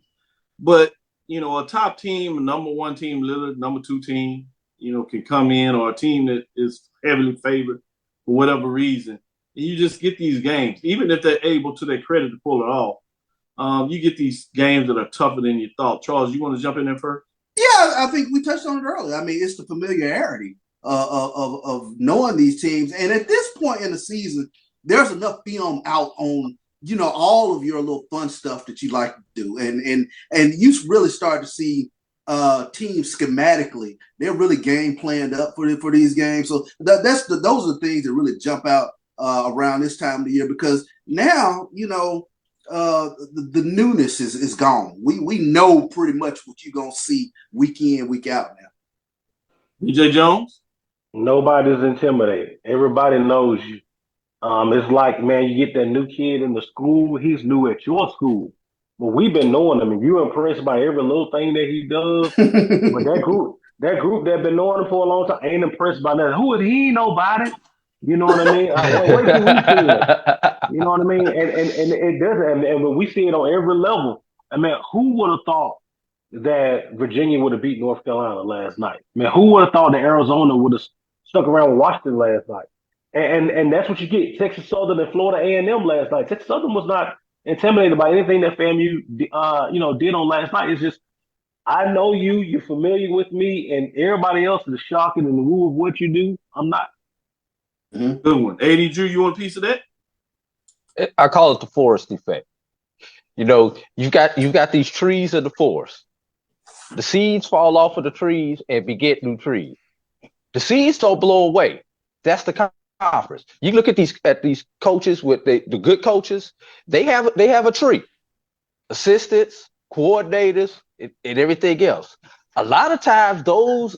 But, a top team, a number one team, literally number two team, can come in, or a team that is heavily favored for whatever reason. And you just get these games, even if they're able, to their credit, to pull it off. You get these games that are tougher than you thought. Charles, you want to jump in there first? Yeah, I think we touched on it earlier. I mean, it's the familiarity of knowing these teams. And at this point in the season, there's enough film out on, all of your little fun stuff that you like to do. And you really start to see teams schematically. They're really game planned up for these games. So those are the things that really jump out around this time of the year, because now, the newness is gone. We know pretty much what you're gonna see week in, week out now. DJ Jones? Nobody's intimidated. Everybody knows you. It's like, man, you get that new kid in the school, he's new at your school. But we've been knowing him, and you're impressed by every little thing that he does. But that group that been knowing him for a long time ain't impressed by that. Who is he? Nobody. You know what I mean? Wait till we see it. You know what I mean? And it does. And when we see it on every level, I mean, who would have thought that Virginia would have beat North Carolina last night? I mean, who would have thought that Arizona would have stuck around with Washington last night? And that's what you get. Texas Southern and Florida A&M last night. Texas Southern was not intimidated by anything that FAMU did on last night. It's just, I know you're familiar with me, and everybody else is shocking in the woo of what you do. I'm not. Mm-hmm. Good one. AD Drew, you want a piece of that? I call it the forest effect. You've got these trees in the forest. The seeds fall off of the trees and beget new trees. The seeds don't blow away. That's the conference. You look at these coaches with the good coaches. They have a tree, assistants, coordinators, and everything else. A lot of times those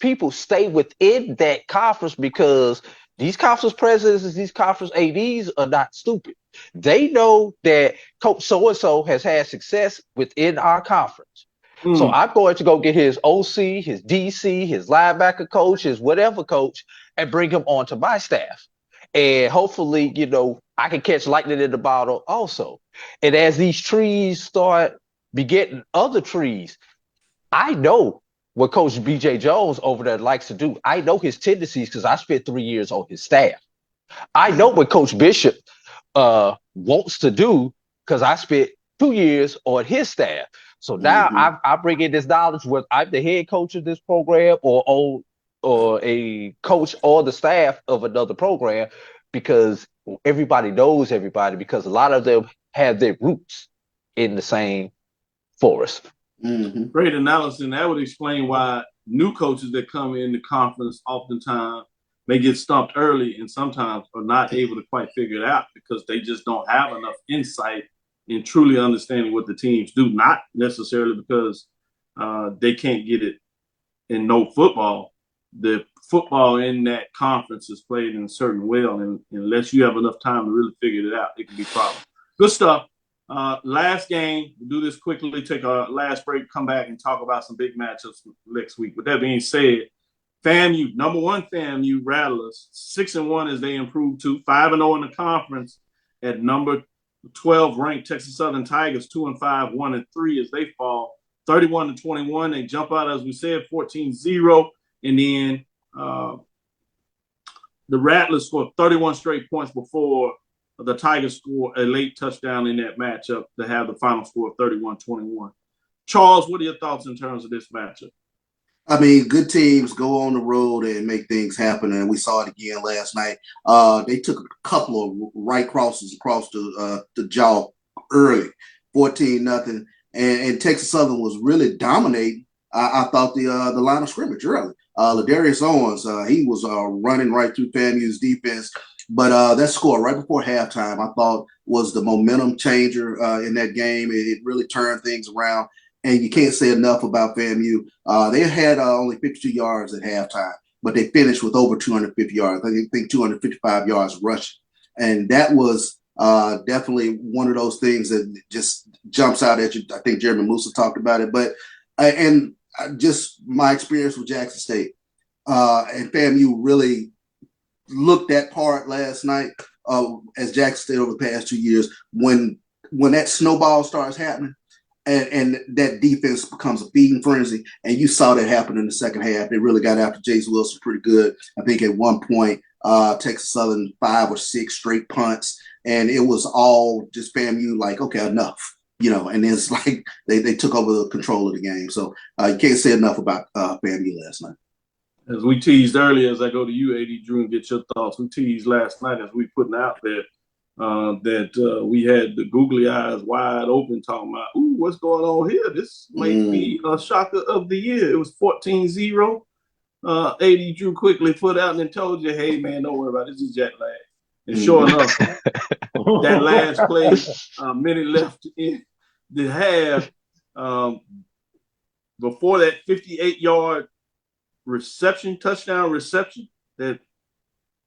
people stay within that conference because these conference presidents, these conference ADs are not stupid. They know that Coach so-and-so has had success within our conference. So I'm going to go get his OC, his DC, his linebacker coach, his whatever coach, and bring him onto my staff. And hopefully, you know, I can catch lightning in the bottle also. And as these trees start begetting other trees, I know what Coach BJ Jones over there likes to do. I know his tendencies because I spent 3 years on his staff. I know what Coach Bishop wants to do because I spent 2 years on his staff. So now I bring in this knowledge, whether I'm the head coach of this program or a coach or the staff of another program, because everybody knows everybody, because a lot of them have their roots in the same forest. Great analysis, and that would explain why new coaches that come in the conference oftentimes may get stumped early and sometimes are not able to quite figure it out because they just don't have enough insight in truly understanding what the teams do, not necessarily because they can't get it in no football. The football in that conference is played in a certain way, and unless you have enough time to really figure it out, it can be a problem. Good stuff. Last game, we'll do this quickly, take our last break, come back and talk about some big matchups next week. With that being said, FAMU, number one FAMU Rattlers, 6-1 as they improve to 5-0 in the conference at number 12 ranked Texas Southern Tigers, 2-5, 1-3 as they fall 31-21. They jump out, as we said, 14-0, and then the Rattlers scored 31 straight points before the Tigers scored a late touchdown in that matchup to have the final score of 31-21. Charles, what are your thoughts in terms of this matchup? I mean, good teams go on the road and make things happen, and we saw it again last night. They took a couple of right crosses across the jaw early, 14-0, and Texas Southern was really dominating. I thought the line of scrimmage early. Ladarius Owens, he was running right through FAMU's defense, but that score right before halftime, I thought was the momentum changer in that game. It really turned things around. And you can't say enough about FAMU. They had only 52 yards at halftime, but they finished with over 250 yards. I think 255 yards rushing. And that was definitely one of those things that just jumps out at you. I think Jeremy Musa talked about it. But just my experience with Jackson State and FAMU really looked that part last night as Jackson State over the past 2 years. When that snowball starts happening, and that defense becomes a feeding frenzy. And you saw that happen in the second half. They really got after Jace Wilson pretty good. I think at one point, Texas Southern 5 or 6 straight punts. And it was all just FAMU like, okay, enough. You know, and it's like they took over the control of the game. So you can't say enough about FAMU last night. As we teased earlier, as I go to you, AD Drew, and get your thoughts, we teased last night as we putting out there that we had the googly eyes wide open talking about, ooh, what's going on here? This might be a shocker of the year. It was 14-0. AD Drew quickly put out and then told you, hey, man, don't worry about it. This is jet lag. And sure enough, that last play, minute left in the half, before that 58-yard touchdown reception that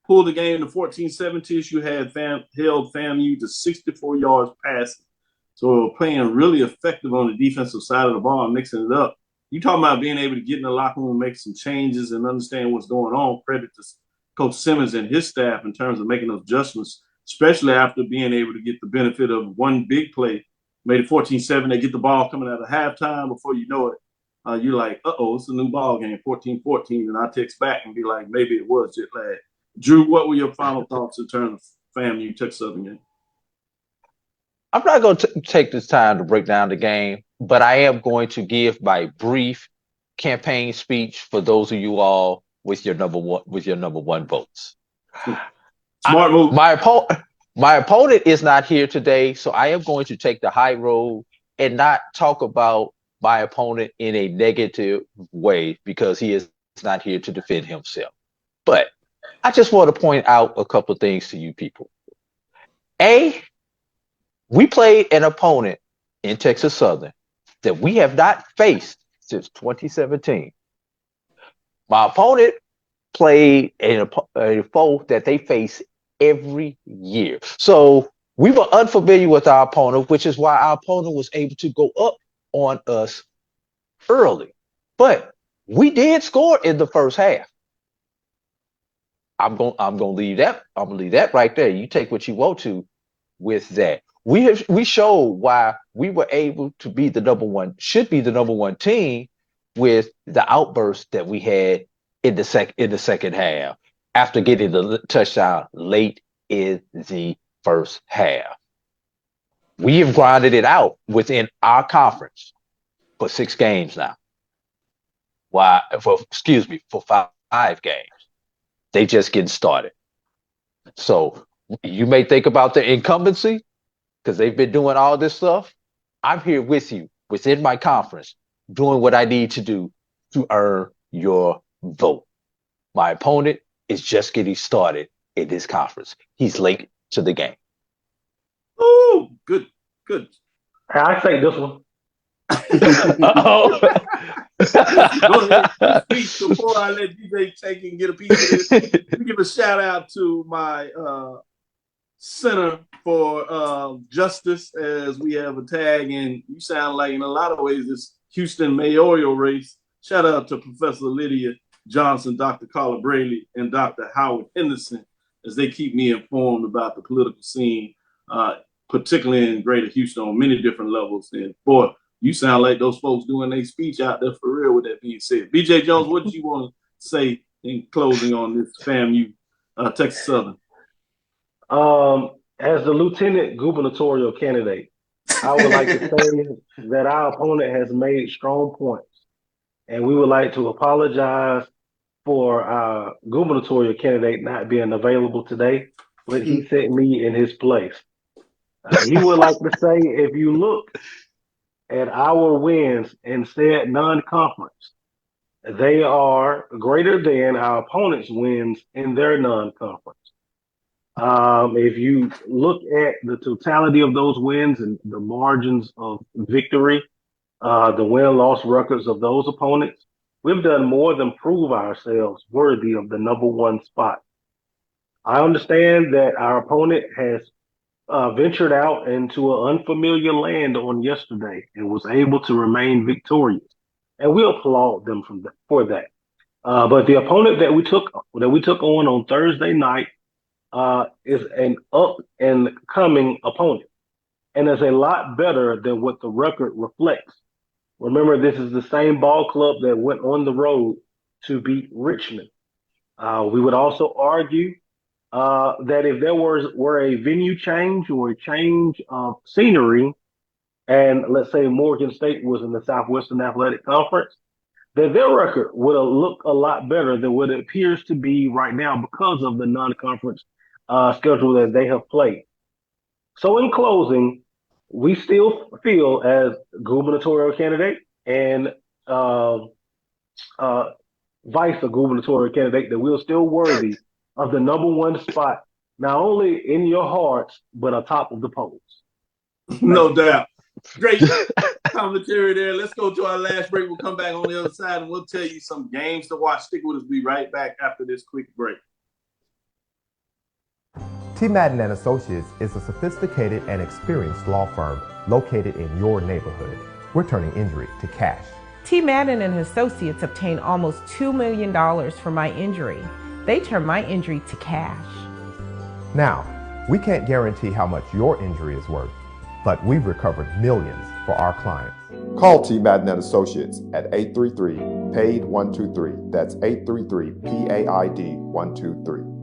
pulled the game to 14-17, you had held FAMU to 64 yards passing. So playing really effective on the defensive side of the ball and mixing it up. You talking about being able to get in the locker room, make some changes, and understand what's going on. Credit to Coach Simmons and his staff in terms of making those adjustments, especially after being able to get the benefit of one big play. Made it 14-7. They get the ball coming out of halftime. Before you know it, you're like, uh-oh, it's a new ball game, 14-14. And I text back and be like, maybe it was jet lag. Drew, what were your final thoughts in terms of FAMU Texas Southern game? I'm not going to take this time to break down the game, but I am going to give my brief campaign speech for those of you all with your number one votes. Smart move. My opponent is not here today, so I am going to take the high road and not talk about my opponent in a negative way because he is not here to defend himself. But I just want to point out a couple of things to you people. We played an opponent in Texas Southern that we have not faced since 2017. My opponent played a foe that they face every year. So we were unfamiliar with our opponent, which is why our opponent was able to go up on us early. But we did score in the first half. I'm gonna leave that. I'm gonna leave that right there. You take what you want to with that. We showed why we were able to be the number one, should be the number one team with the outburst that we had in the second half after getting the touchdown late in the first half. We have grinded it out within our conference for 6 games now. For 5 games. They just getting started. So you may think about the incumbency because they've been doing all this stuff. I'm here with you within my conference doing what I need to do to earn your vote. My opponent is just getting started in this conference. He's late to the game. Oh, good. I take this one. Uh-oh. Go ahead. Speak before I let DJ take and get a piece of this. Let me give a shout out to my Center for Justice, as we have a tag, and you sound like in a lot of ways this Houston mayoral race. Shout out to Professor Lydia Johnson, Dr. Carla Braley, and Dr. Howard Henderson, as they keep me informed about the political scene, particularly in Greater Houston on many different levels. And boy, you sound like those folks doing their speech out there for real. With that being said, BJ Jones, what do you want to say in closing on this FAMU Texas Southern? As the lieutenant gubernatorial candidate, I would like to say that our opponent has made strong points, and we would like to apologize for our gubernatorial candidate not being available today, but he set me in his place. He would like to say, if you look at our wins in said non-conference, they are greater than our opponent's wins in their non-conference. If you look at the totality of those wins and the margins of victory, the win-loss records of those opponents, we've done more than prove ourselves worthy of the number one spot. I understand that our opponent has ventured out into an unfamiliar land on yesterday and was able to remain victorious, and we applaud them for that. But the opponent that we took on Thursday night is an up and coming opponent, and is a lot better than what the record reflects. Remember, this is the same ball club that went on the road to beat Richmond. We would also argue that if there were a venue change or a change of scenery, and let's say Morgan State was in the Southwestern Athletic Conference, that their record would have looked a lot better than what it appears to be right now because of the non-conference schedule that they have played. So in closing, we still feel as gubernatorial candidate and vice gubernatorial candidate that we're still worthy of the number one spot, not only in your hearts, but on top of the polls. No doubt. Great commentary there. Let's go to our last break. We'll come back on the other side and we'll tell you some games to watch. Stick with us. We'll be right back after this quick break. T. Madden & Associates is a sophisticated and experienced law firm located in your neighborhood. We're turning injury to cash. T. Madden & Associates obtained almost $2 million for my injury. They turned my injury to cash. Now, we can't guarantee how much your injury is worth, but we've recovered millions for our clients. Call T. Madden & Associates at 833-PAID-123. That's 833-PAID-123.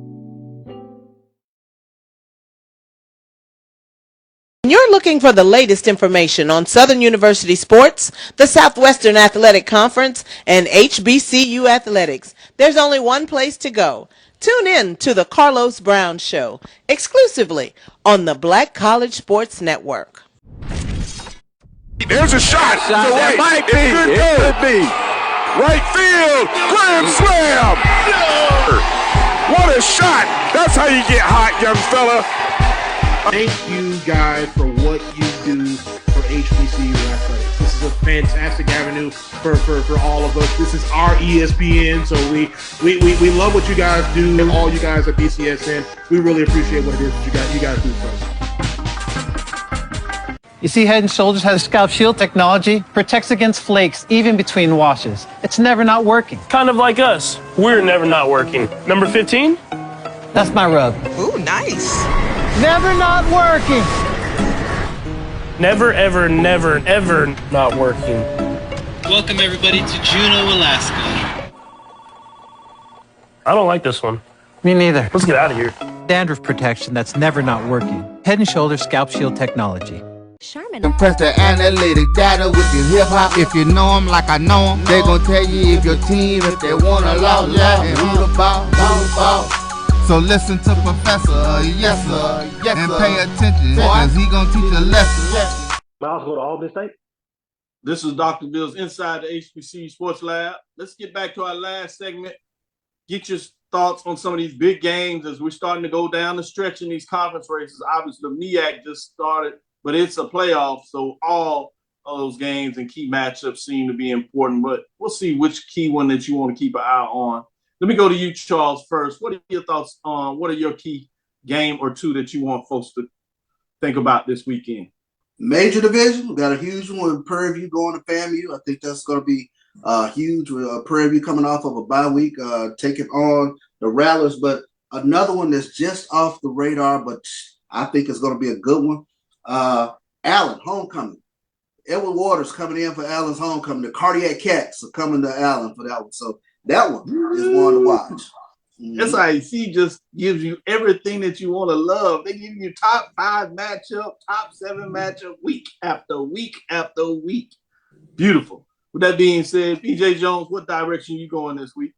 You're looking for the latest information on Southern University sports, the Southwestern Athletic Conference, and HBCU athletics. There's only one place to go. Tune in to the Carlos Brown Show, exclusively on the Black College Sports Network. There's a shot. Shot that might be. It could be. Right field. Grand slam. What a shot. That's how you get hot, young fella. Thank you guys for what you do for HBCU athletics. This is a fantastic avenue for all of us. This is our ESPN, so we love what you guys do. All you guys at BCSN, we really appreciate what it is that you guys do for us. You see, Head & Shoulders has scalp shield technology, protects against flakes even between washes. It's never not working. Kind of like us. We're never not working. Number 15? That's my rub. Ooh, nice. Never not working. Never, ever, never, ever not working. Welcome everybody to Juneau, Alaska. I don't like this one. Me neither. Let's get out of here. Dandruff protection that's never not working. Head & Shoulders scalp shield technology. Compress the analytic data with your hip hop. If you know them like I know them, they gon' tell you if your team, if they wanna love, and who the ball. So listen to Professor, yes sir, and pay attention, cause he gon' teach a lesson. Miles, go to Albany State. This is Dr. Bill's Inside the HBCU Sports Lab. Let's get back to our last segment. Get your thoughts on some of these big games as we're starting to go down the stretch in these conference races. Obviously, the MEAC just started, but it's a playoff, so all of those games and key matchups seem to be important. But we'll see which key one that you want to keep an eye on. Let me go to you, Charles, first. What are your thoughts on what are your key game or two that you want folks to think about this weekend? Major division, we got a huge one with Prairie View going to FAMU. I think that's going to be huge with Prairie View coming off of a bye week, taking on the Rattlers. But another one that's just off the radar, but I think it's going to be a good one. Allen, homecoming. Edward Waters coming in for Allen's homecoming. The Cardiac Cats are coming to Allen for that one. So that one is one to watch. SIAC just gives you everything that you want to love. They give you top 5 matchup, top 7 matchup, week after week after week. Beautiful. With that being said, PJ Jones, what direction you going this week?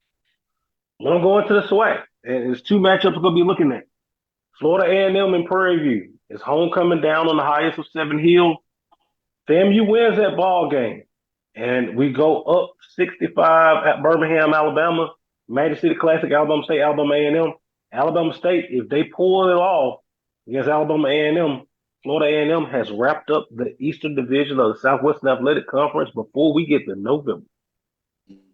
I'm going to the SWAC. And there's 2 matchups we're going to be looking at. Florida A&M and Prairie View. It's homecoming down on the highest of 7 Hills. FAMU wins that ball game. And we go up 65 at Birmingham, Alabama. Magic City Classic, Alabama State, Alabama A&M. Alabama State, if they pull it off against Alabama A&M, Florida A&M has wrapped up the Eastern Division of the Southwestern Athletic Conference before we get to November.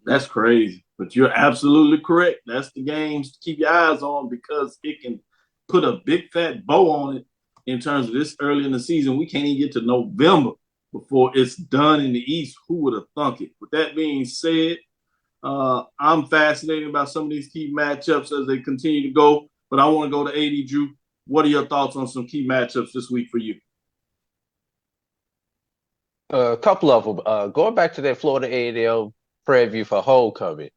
That's crazy, but you're absolutely correct. That's the games to keep your eyes on because it can put a big fat bow on it in terms of this early in the season. We can't even get to November before it's done in the East. Who would have thunk it? With that being said, I'm fascinated about some of these key matchups as they continue to go, but I want to go to AD Drew. What are your thoughts on some key matchups this week for you? A couple of them. Going back to that Florida A&M Prairie View for homecoming,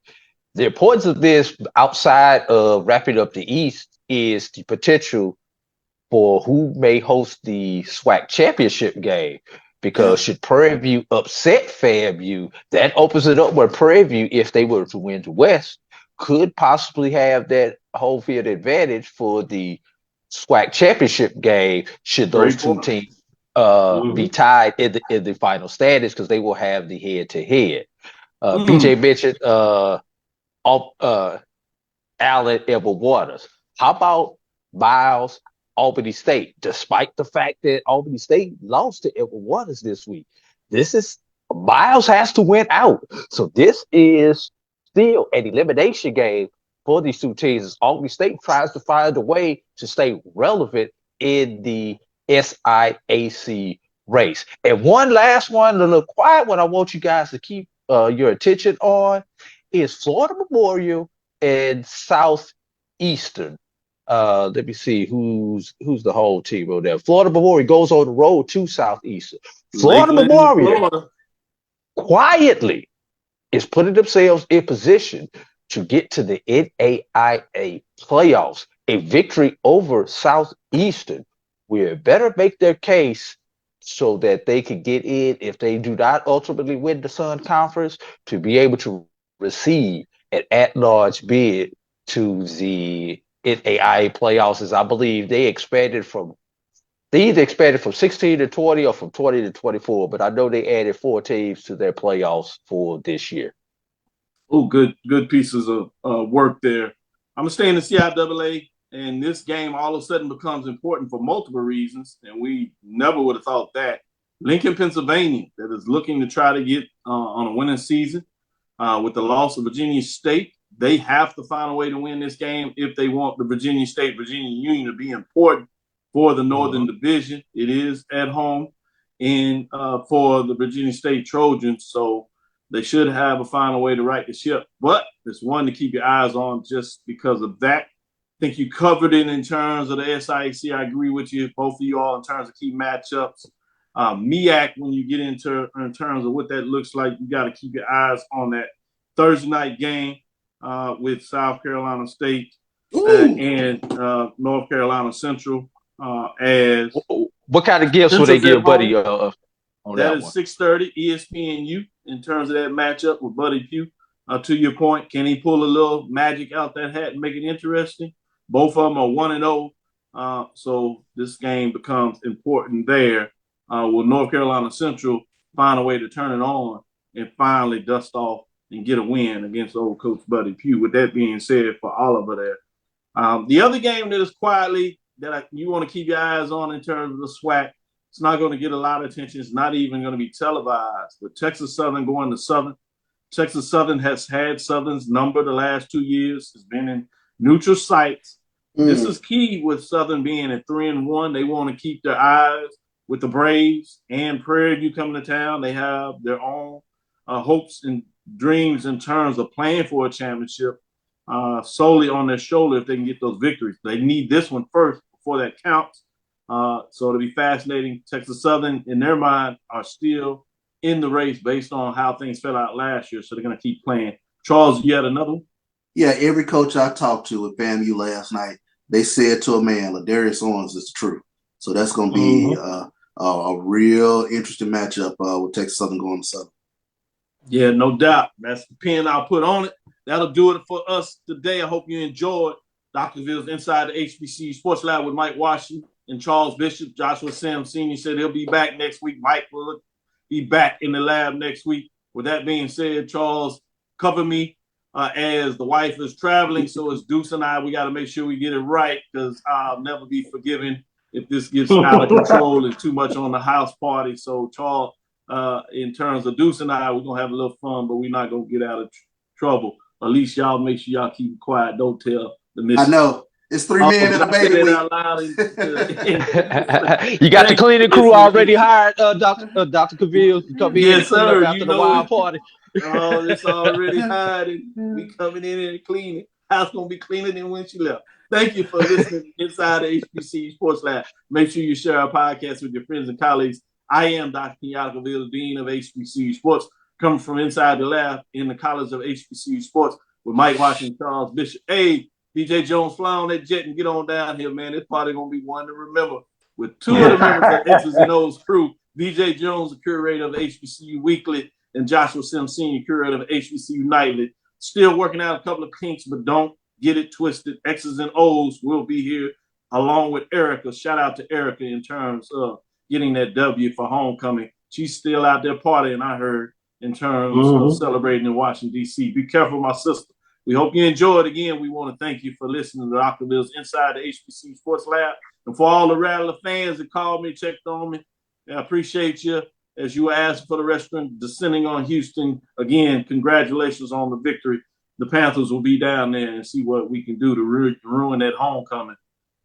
the importance of this outside of wrapping up the East is the potential for who may host the SWAC championship game. Because should Prairie View upset FAMU, that opens it up where Prairie View, if they were to win the West, could possibly have that home field advantage for the SWAC championship game should those two teams be tied in the final standings because they will have the head-to-head. BJ mentioned Allen, Edward Waters. How about Miles, Albany State, despite the fact that Albany State lost to Edward Waters this week? Miles has to win out. So this is still an elimination game for these two teams as Albany State tries to find a way to stay relevant in the SIAC race. And one last one, a little quiet one I want you guys to keep your attention on is Florida Memorial and Southeastern. Let me see who's the whole team over there. Florida Memorial goes on the road to Southeastern. Florida Memorial quietly is putting themselves in position to get to the NAIA playoffs. A victory over Southeastern will better make their case so that they can get in, if they do not ultimately win the Sun Conference, to be able to receive an at-large bid to the NAIA playoffs, as I believe they either expanded from 16 to 20 or from 20 to 24, but I know they added 4 teams to their playoffs for this year. Oh, good pieces of work there. I'm going to stay in the CIAA, and this game all of a sudden becomes important for multiple reasons, and we never would have thought that. Lincoln, Pennsylvania, that is looking to try to get on a winning season with the loss of Virginia State. They have to find a way to win this game if they want the Virginia State-Virginia Union to be important for the Northern Division. It is at home and for the Virginia State Trojans, so they should have a final way to right the ship. But it's one to keep your eyes on just because of that. I think you covered it in terms of the SIAC. I agree with you, both of you all, in terms of key matchups. MEAC, when you get into in terms of what that looks like, you got to keep your eyes on that Thursday night game with South Carolina State and North Carolina Central. As what kind of gifts will they give Buddy? That is 6:30 ESPNU in terms of that matchup with Buddy Pugh. To your point, can he pull a little magic out that hat and make it interesting? Both of them are 1-0, so this game becomes important there. Will North Carolina Central find a way to turn it on and finally dust off and get a win against old Coach Buddy Pugh? With that being said, for Oliver there. The other game that is quietly that you want to keep your eyes on in terms of the SWAC, it's not going to get a lot of attention. It's not even going to be televised. But Texas Southern going to Southern. Texas Southern has had Southern's number the last 2 years. It's been in neutral sites. This is key with Southern being at 3-1. They want to keep their eyes with the Braves and Prairie View coming to town. They have their own hopes and dreams in terms of playing for a championship solely on their shoulder if they can get those victories. They need this one first before that counts. So it'll be fascinating. Texas Southern, in their mind, are still in the race based on how things fell out last year. So they're going to keep playing. Charles, you had another one? Yeah, every coach I talked to at FAMU last night, they said to a man, Ladarius Owens is true. So that's going to be a real interesting matchup with Texas Southern going to Southern. Yeah, no doubt. That's the pin I'll put on it. That'll do it for us today. I hope you enjoyed Dr. Cavil's Inside the HBCU Sports Lab with Mike Washington and Charles Bishop. Joshua Sims Sr. said he'll be back next week. Mike will be back in the lab next week. With that being said, Charles, cover me as the wife is traveling. So it's Deuce and I. We got to make sure we get it right because I'll never be forgiven if this gets out of control and too much on the house party. So, Charles, in terms of Deuce and I, we're going to have a little fun, but we're not going to get out of trouble. At least y'all make sure y'all keep it quiet. Don't tell the missus. I know. It's 3 men in the baby week. You got the cleaning crew already hired, Dr. Cavil. Come in yes, sir. After the wild party. Oh, it's already hired. We coming in and cleaning. House going to be cleaner than when she left. Thank you for listening Inside the HBCU Sports Lab. Make sure you share our podcast with your friends and colleagues. I am Dr. Kenyatta Cavil, Dean of HBCU Sports, coming from inside the lab in the College of HBCU Sports with Mike Washington, Charles Bishop. Hey, BJ Jones, fly on that jet and get on down here, man. This party going to be one to remember. With two of the members of X's and O's crew, BJ Jones, the curator of HBCU Weekly, and Joshua Sims Sr., curator of HBCU Nightly. Still working out a couple of kinks, but don't get it twisted. X's and O's will be here along with Erica. Shout out to Erica in terms of getting that W for homecoming. She's still out there partying, I heard, in terms of celebrating in Washington, D.C. Be careful, my sister. We hope you enjoyed. Again, we want to thank you for listening to Dr. Cavil's Inside the HBCU Sports Lab. And for all the Rattler fans that called me, checked on me, I appreciate you. As you asked for the restaurant descending on Houston, again, congratulations on the victory. The Panthers will be down there and see what we can do to ruin that homecoming.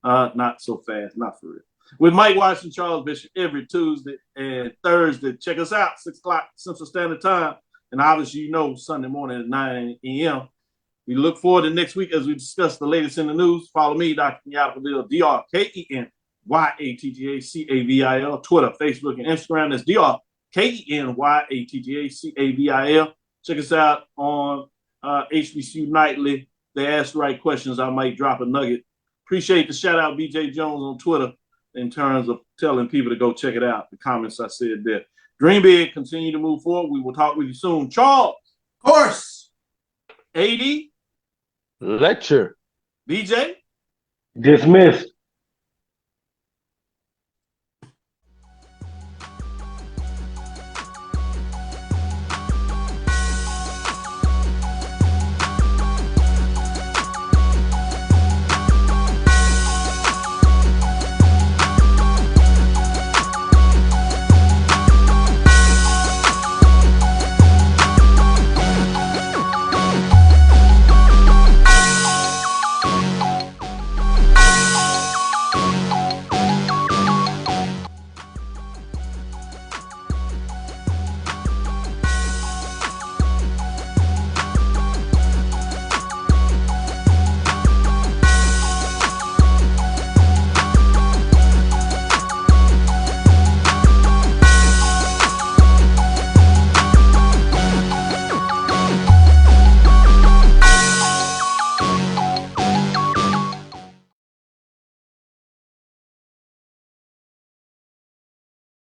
Not so fast, not for real. With Mike Washington, Charles Bishop, every Tuesday and Thursday. Check us out, 6 o'clock Central Standard Time. And obviously, you know, Sunday morning at 9 a.m. We look forward to next week as we discuss the latest in the news. Follow me, Dr. Kenyatta Cavil, DrKenyattacavil, Twitter, Facebook, and Instagram. That's DrKenyattacavil. Check us out on HBCU Nightly. They ask the right questions. I might drop a nugget. Appreciate the shout out, BJ Jones on Twitter, in terms of telling people to go check it out. The comments I said there. Dream big. Continue to move forward. We will talk with you soon. Charles. Of course. AD. Lecture. BJ. Dismissed.